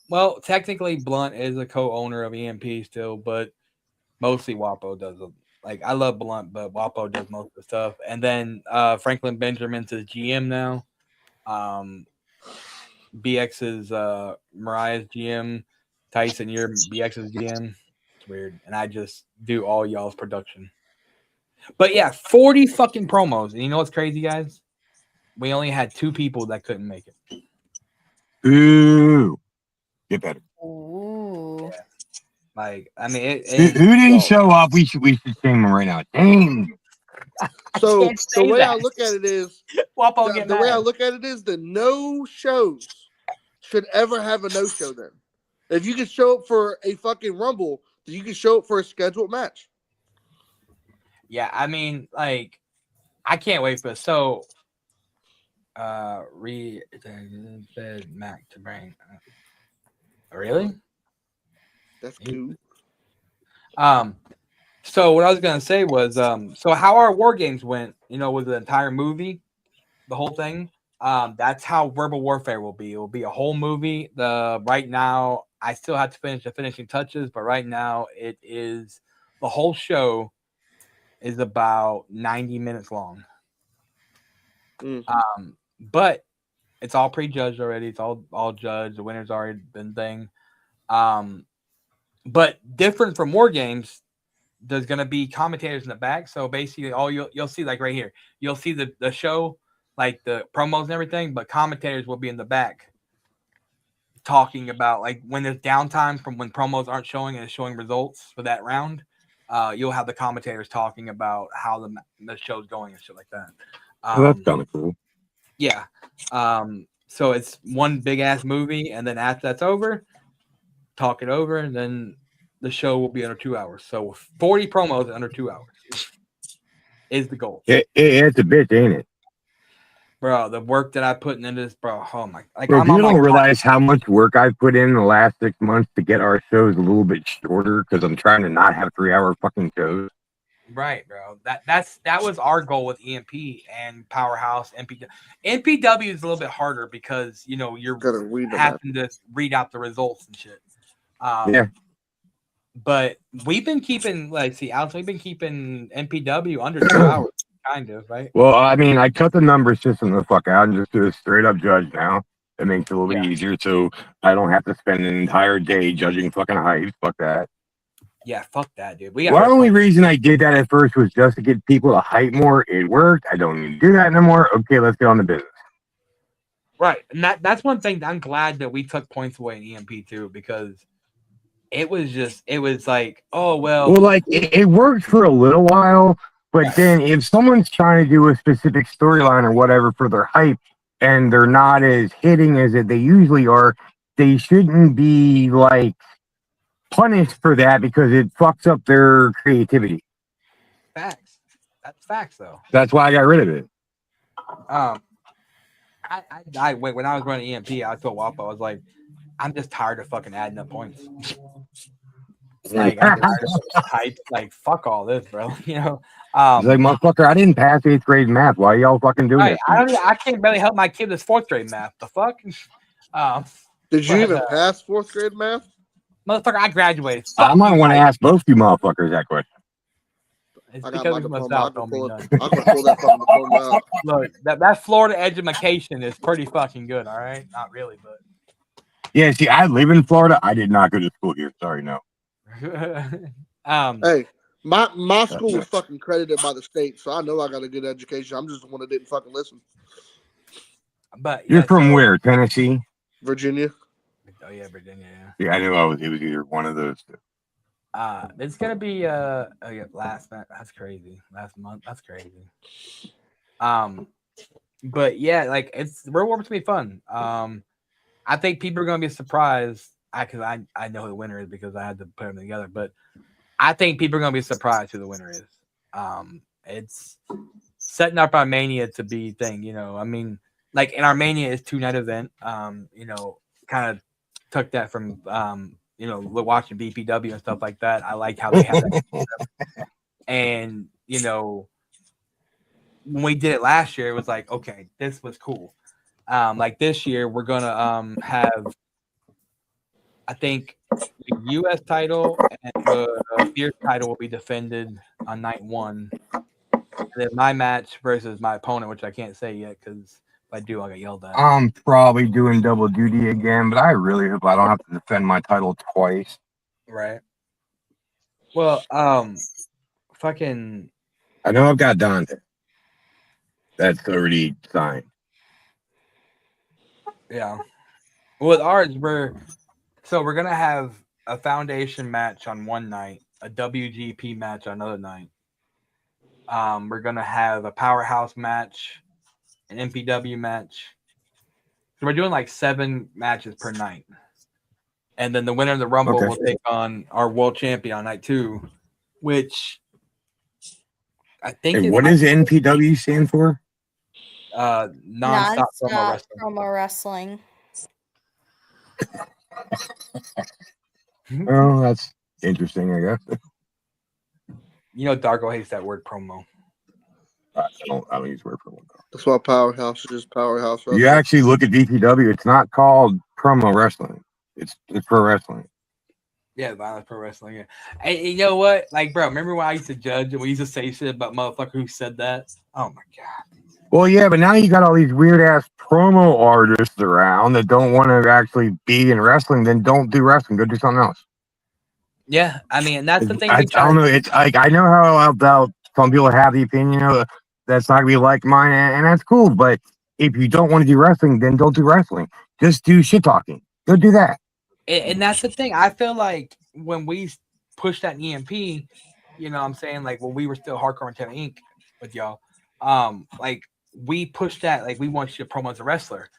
Well, technically, Blunt is a co-owner of EMP still, but mostly Wapo does. Like, I love Blunt, but Wapo does most of the stuff. And then Franklin Benjamin's his GM now. BX is Mariah's GM. Tyson, you're BX's GM. It's weird. And I just do all y'all's production. But yeah, 40 fucking promos. And you know what's crazy, guys? We only had 2 people that couldn't make it. Ooh. Get better. Ooh. Like, I mean, Who didn't show up? We should shame him right now. Dang. So can't the say way that. I look at it is, Wapo get the way I mad. look at it is, the no shows should ever have a no show. Then, if you can show up for a fucking Rumble, then you can show up for a scheduled match. Yeah, I mean, like, I can't wait for so. Said Mac to bring. Really? That's cool. So what I was gonna say was, so how our war games went, with the entire movie, the whole thing. That's how Verbal Warfare will be. It will be a whole movie. Right now, I still have to finish the finishing touches, but right now it is the whole show is about 90 minutes long. But it's all prejudged already. It's all judged. The winner's already been thing. But different from war games, there's gonna be commentators in the back. So basically, all you'll see, like right here, you'll see the show, like the promos and everything, but commentators will be in the back talking about, like, when there's downtime from when promos aren't showing and it's showing results for that round. You'll have the commentators talking about how the show's going and shit like that. That's kind of cool. Yeah. So it's one big ass movie, and then after that's over, talk it over, and then the show will be under 2 hours. So 40 promos under 2 hours is the goal. It's a bitch, ain't it? Bro, the work that I put into this, bro. Oh my! Like, Bro, you don't realize how much work I've put in the last 6 months to get our shows a little bit shorter because I'm trying to not have 3-hour fucking shows. Right, bro. That was our goal with EMP and Powerhouse. NPW is a little bit harder because you're having to read out the results and shit. Yeah. But we've been keeping, Allison, we've been keeping NPW under 2 hours, kind of, right? Well, I mean, I cut the number system the fuck out and just do a straight up judge now. It makes it a little bit easier, so I don't have to spend an entire day judging fucking hype. Fuck that. Yeah, fuck that, dude. The only reason I did that at first was just to get people to hype more. It worked. I don't need to do that no more. Okay, let's get on the business. Right, and that's one thing I'm glad that we took points away in EMP too, because it was like, oh well. Well, like it worked for a little while, but then if someone's trying to do a specific storyline or whatever for their hype and they're not as hitting as they usually are, they shouldn't be like punished for that because it fucks up their creativity. Facts. That's facts, though. That's why I got rid of it. When I was running EMP, I told Wapo, I was like, I'm just tired of fucking adding up points. Like, I'm tired of hype. Like, fuck all this, bro. He's like, motherfucker, I didn't pass 8th grade math. Why are y'all fucking doing it? I can't barely help my kid with 4th grade math. The fuck? Did you even pass 4th grade math? Motherfucker, I graduated. I might want to ask both you motherfuckers that question. It's I because got my we must diploma. out, I don't can be pull done. I can pull that fucking diploma out. Look, that Florida education is pretty fucking good, all right? Not really, but. Yeah, see, I live in Florida. I did not go to school here. Sorry, no. Hey, my school was fucking credited by the state, so I know I got a good education. I'm just the one that didn't fucking listen. But you're from where? Tennessee? Virginia. Oh yeah, Virginia. Yeah, I knew it was either one of those two. It's gonna be last month. That's crazy. Last month. That's crazy. But yeah, like World War's gonna be fun. I think people are gonna be surprised. Because I know who the winner is because I had to put them together. But I think people are gonna be surprised who the winner is. It's setting up our Mania to be thing. I mean, like in our Mania is 2-night event. Kind of took that from watching BPW and stuff like that. I like how they have that. And when we did it last year, it was like, okay, this was cool. Like this year, we're gonna have, I think, the U.S. title and the Fierce title will be defended on night 1. And then my match versus my opponent, which I can't say yet because if I do, I'll get yelled at. I'm probably doing double duty again, but I really hope I don't have to defend my title twice. Right. Well, fucking. I know I've got Dante. That's already signed. Yeah. With ours, So we're gonna have a foundation match on one night, a WGP match on another night. We're gonna have a powerhouse match, an MPW match. So we're doing like 7 matches per night. And then the winner of the Rumble Okay. will take on our world champion on night 2, which I think And is what does NPW stand for? non-stop promo wrestling. Promo wrestling. Oh, that's interesting, I guess. You know, Darko hates that word promo. I don't use the word promo. That's why Powerhouse is just Powerhouse You Wrestling. actually look at DPW, it's not called promo wrestling. It's pro wrestling. Yeah, violence pro wrestling. Yeah. And you know what? Like, bro, remember when I used to judge and we used to say shit about motherfucker who said that? Oh my god. Well, yeah, but now you got all these weird ass promo artists around that don't want to actually be in wrestling. Then don't do wrestling. Go do something else. Yeah, I mean, that's the thing. I don't know. It's like I know how about some people have the opinion of that's not gonna be like mine, and that's cool. But if you don't want to do wrestling, then don't do wrestling. Just do shit talking. Go do that. And that's the thing. I feel like when we pushed that EMP, you know what I'm saying? Like when we were still Hardcore Antenna Inc. with y'all, like we pushed that, like we want you to promo as a wrestler.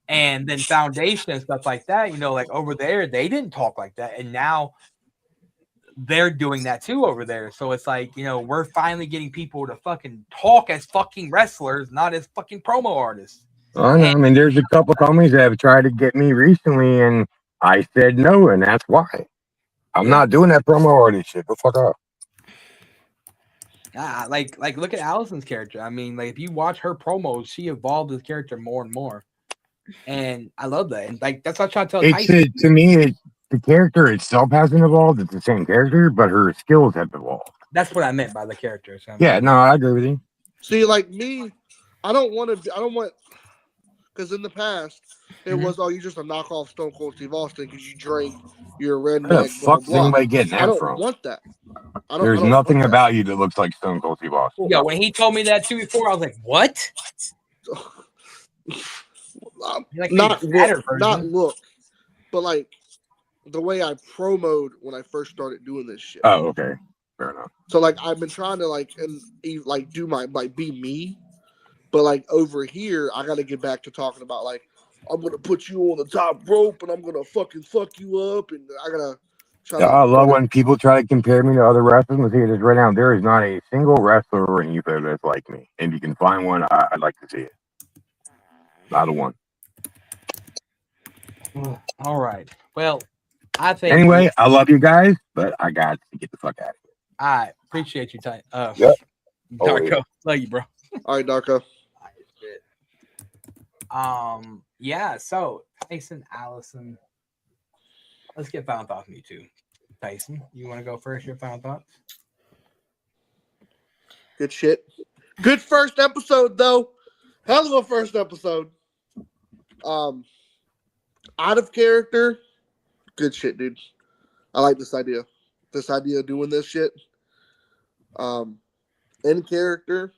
And then Foundation and stuff like that, you know, like over there, they didn't talk like that. And now they're doing that too over there. So it's like, you know, we're finally getting people to fucking talk as fucking wrestlers, not as fucking promo artists. I know. I mean, there's a couple companies that have tried to get me recently, and I said no, and that's why. I'm not doing that promo artist shit. Go fuck off. Like look at Allison's character. I mean, like if you watch her promos, she evolved this character more and more. And I love that. And like that's what I try to tell Tyson. To me, the character itself hasn't evolved. It's the same character, but her skills have evolved. That's what I meant by the character. So yeah, no, I agree with you. See, like me, I don't want, because in the past, it was, oh, you're just a knockoff Stone Cold Steve Austin because you drink, you're a redneck. Where the fuck's anybody getting that I don't from? want that. There's nothing about you that looks like Stone Cold Steve Austin. yeah, when he told me that too before, I was like, what? Like not look, but like the way I promoted when I first started doing this shit. Oh, okay. Fair enough. So like I've been trying to do my be me, but like over here I got to get back to talking about like I'm gonna put you on the top rope and I'm gonna fucking fuck you up and I gotta. I love when people try to compare me to other wrestlers. And say this right now, there is not a single wrestler in Utah that's like me. And if you can find one, I'd like to see it. Not a one. All right. Well, I think. Anyway, I love you guys, but I got to get the fuck out of here. I appreciate you, Yep. Darko. Love you, bro. All right, Darko. Yeah. So Tyson, Allison. Let's get final thoughts from you too. Tyson, you want to go first? Your final thoughts? Good shit. Good first episode though. Hell of a first episode. Out of character. Good shit, dude. I like this idea. This idea of doing this shit. In character,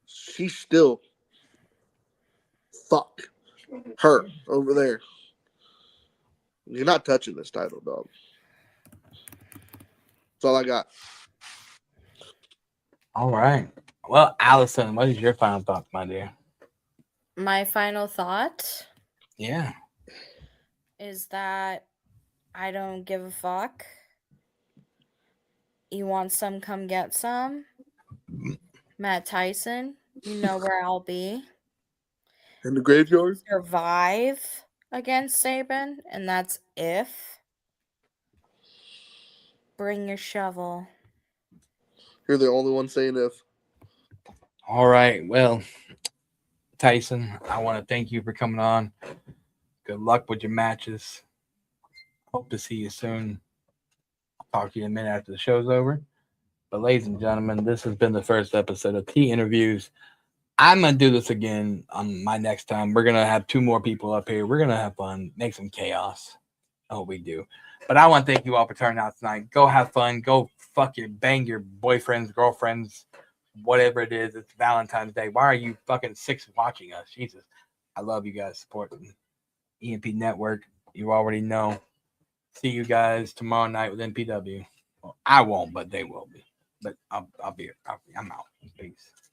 she's still fuck her over there. You're not touching this title, dog. That's all I got. All right. Well, Allison, what is your final thought, my dear? My final thought Yeah. is that I don't give a fuck. You want some, come get some. Matt Tyson, you know where I'll be. In the graveyard? Survive against Saban, and that's if. Bring your shovel. You're the only one saying if. All right. Well, Tyson, I want to thank you for coming on. Good luck with your matches. Hope to see you soon. I'll talk to you in a minute after the show's over. But ladies and gentlemen, this has been the first episode of T Interviews. I'm going to do this again on my next time. We're going to have 2 more people up here. We're going to have fun, make some chaos. I hope we do. But I want to thank you all for turning out tonight. Go have fun. Go bang your boyfriends, girlfriends, whatever it is. It's Valentine's Day. Why are you fucking 6 watching us? Jesus. I love you guys supporting EMP Network. You already know. See you guys tomorrow night with NPW. Well, I won't, but they will be. But I'm out. Peace.